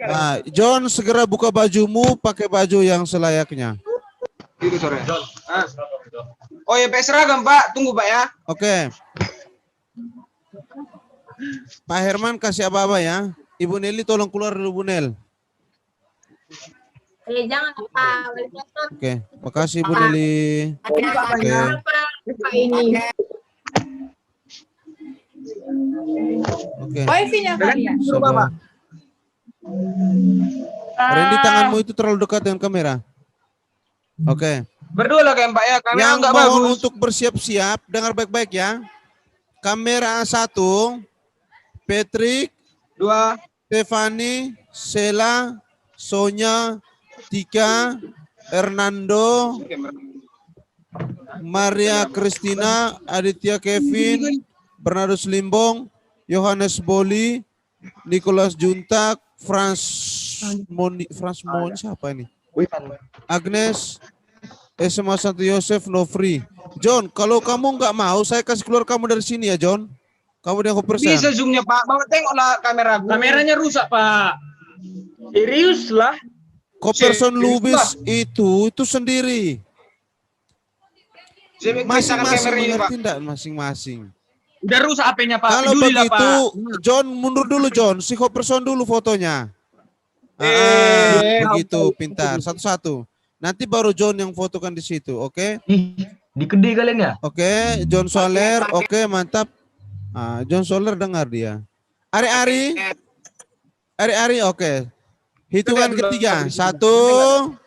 Nah, John segera buka bajumu, pakai baju yang selayaknya. Itu sore. Oh ya, pakai seragam Pak, tunggu Pak ya. Oke. Pak Herman kasih apa-apa ya. Ibu Nelly tolong keluar dulu Bu Nel. Jangan, Pak. Oke, makasih Bu Nelly. Oke. Pak ini. Oke. Wifi-nya kali ya. Sabar. Randy, tanganmu itu terlalu dekat dengan kamera. Oke. Berdua lah kayak Pak ya, kamera Yang enggak mohon bagus. untuk bersiap-siap, dengar baik-baik ya. Kamera 1, Patrick, 2, Stefani, Sela, Sonya, Tika, Hernando, Maria Christina, Aditya Kevin, Bernardus Limbong, Yohanes Boli, Nicholas Juntak, Frans Moni siapa ini? Agnes, SMA Santo Yosef, Nofri. John, kalau kamu nggak mau, saya kasih keluar kamu dari sini ya, John. Kamu yang Hopperson. Bisa zoomnya Pak, mau tengoklah kamera. Kameranya rusak Pak. Serius lah. Hopperson Lubis itu sendiri. Masing-masing mengerti enggak masing-masing. Udah rusak HP-nya Pak. Kalau Peduli lah, begitu, Pak. John mundur dulu John. Si Hopperson dulu fotonya. Begitu pintar. Satu-satu. Nanti baru John yang fotokan di situ, oke? Di Kediri kalian ya? Oke, John Soler. Oke, mantap. Ah, John Soler dengar dia. Ari, oke. Hitungan ketiga. 1.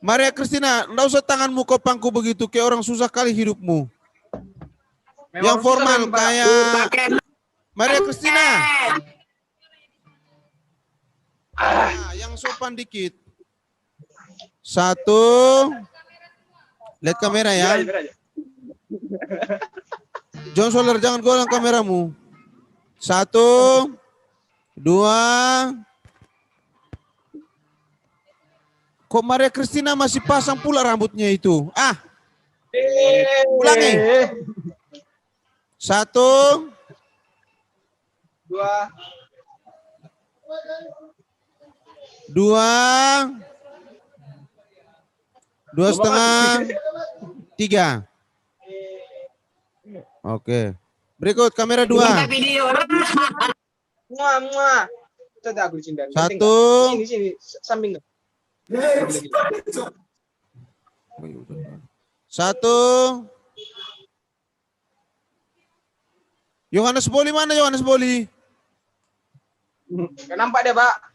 Maria Christina, enggak usah tanganmu kau pangku begitu, kayak orang susah kali hidupmu. Yang formal kayak Maria Christina. Yang sopan dikit. 1. Lihat kamera ya. John Soler, jangan golang kameramu. 1, 2. Kok Maria Christina masih pasang pula rambutnya itu? Ulangi. 1, 2, 2,5, 3. Oke. Berikut kamera 2. Muah. Coba aku cinta. 1. Sini, samping. 1. Yohanes Boli mana Yohanes Boli? Gak nampak deh, Pak.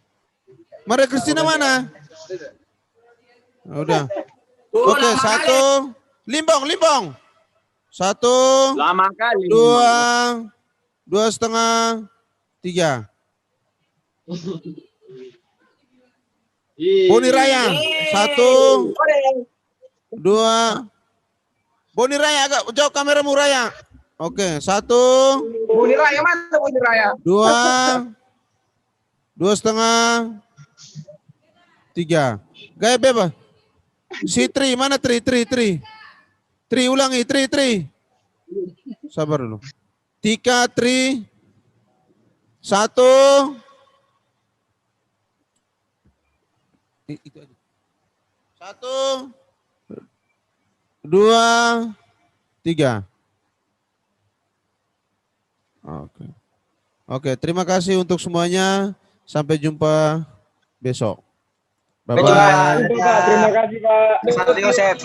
Maria Christina mana? Udah. Oke, 1. Limbong. 1. Lama kali. 2, 2,5, 3. Boni Raya. 1, 2. Boni Raya agak jauh kameramu Raya. Oke, 1. Boni Raya mana Boni Raya? 2, 2,5, 3. Gaya bebas. Si Tri mana Tri? Tri ulangi Tri. Sabar dulu. 3 Tri. 1. Itu aja. 1, 2, 3. Oke, terima kasih untuk semuanya. Sampai jumpa besok. Bye bye. Terima kasih Pak. Santo Yosef.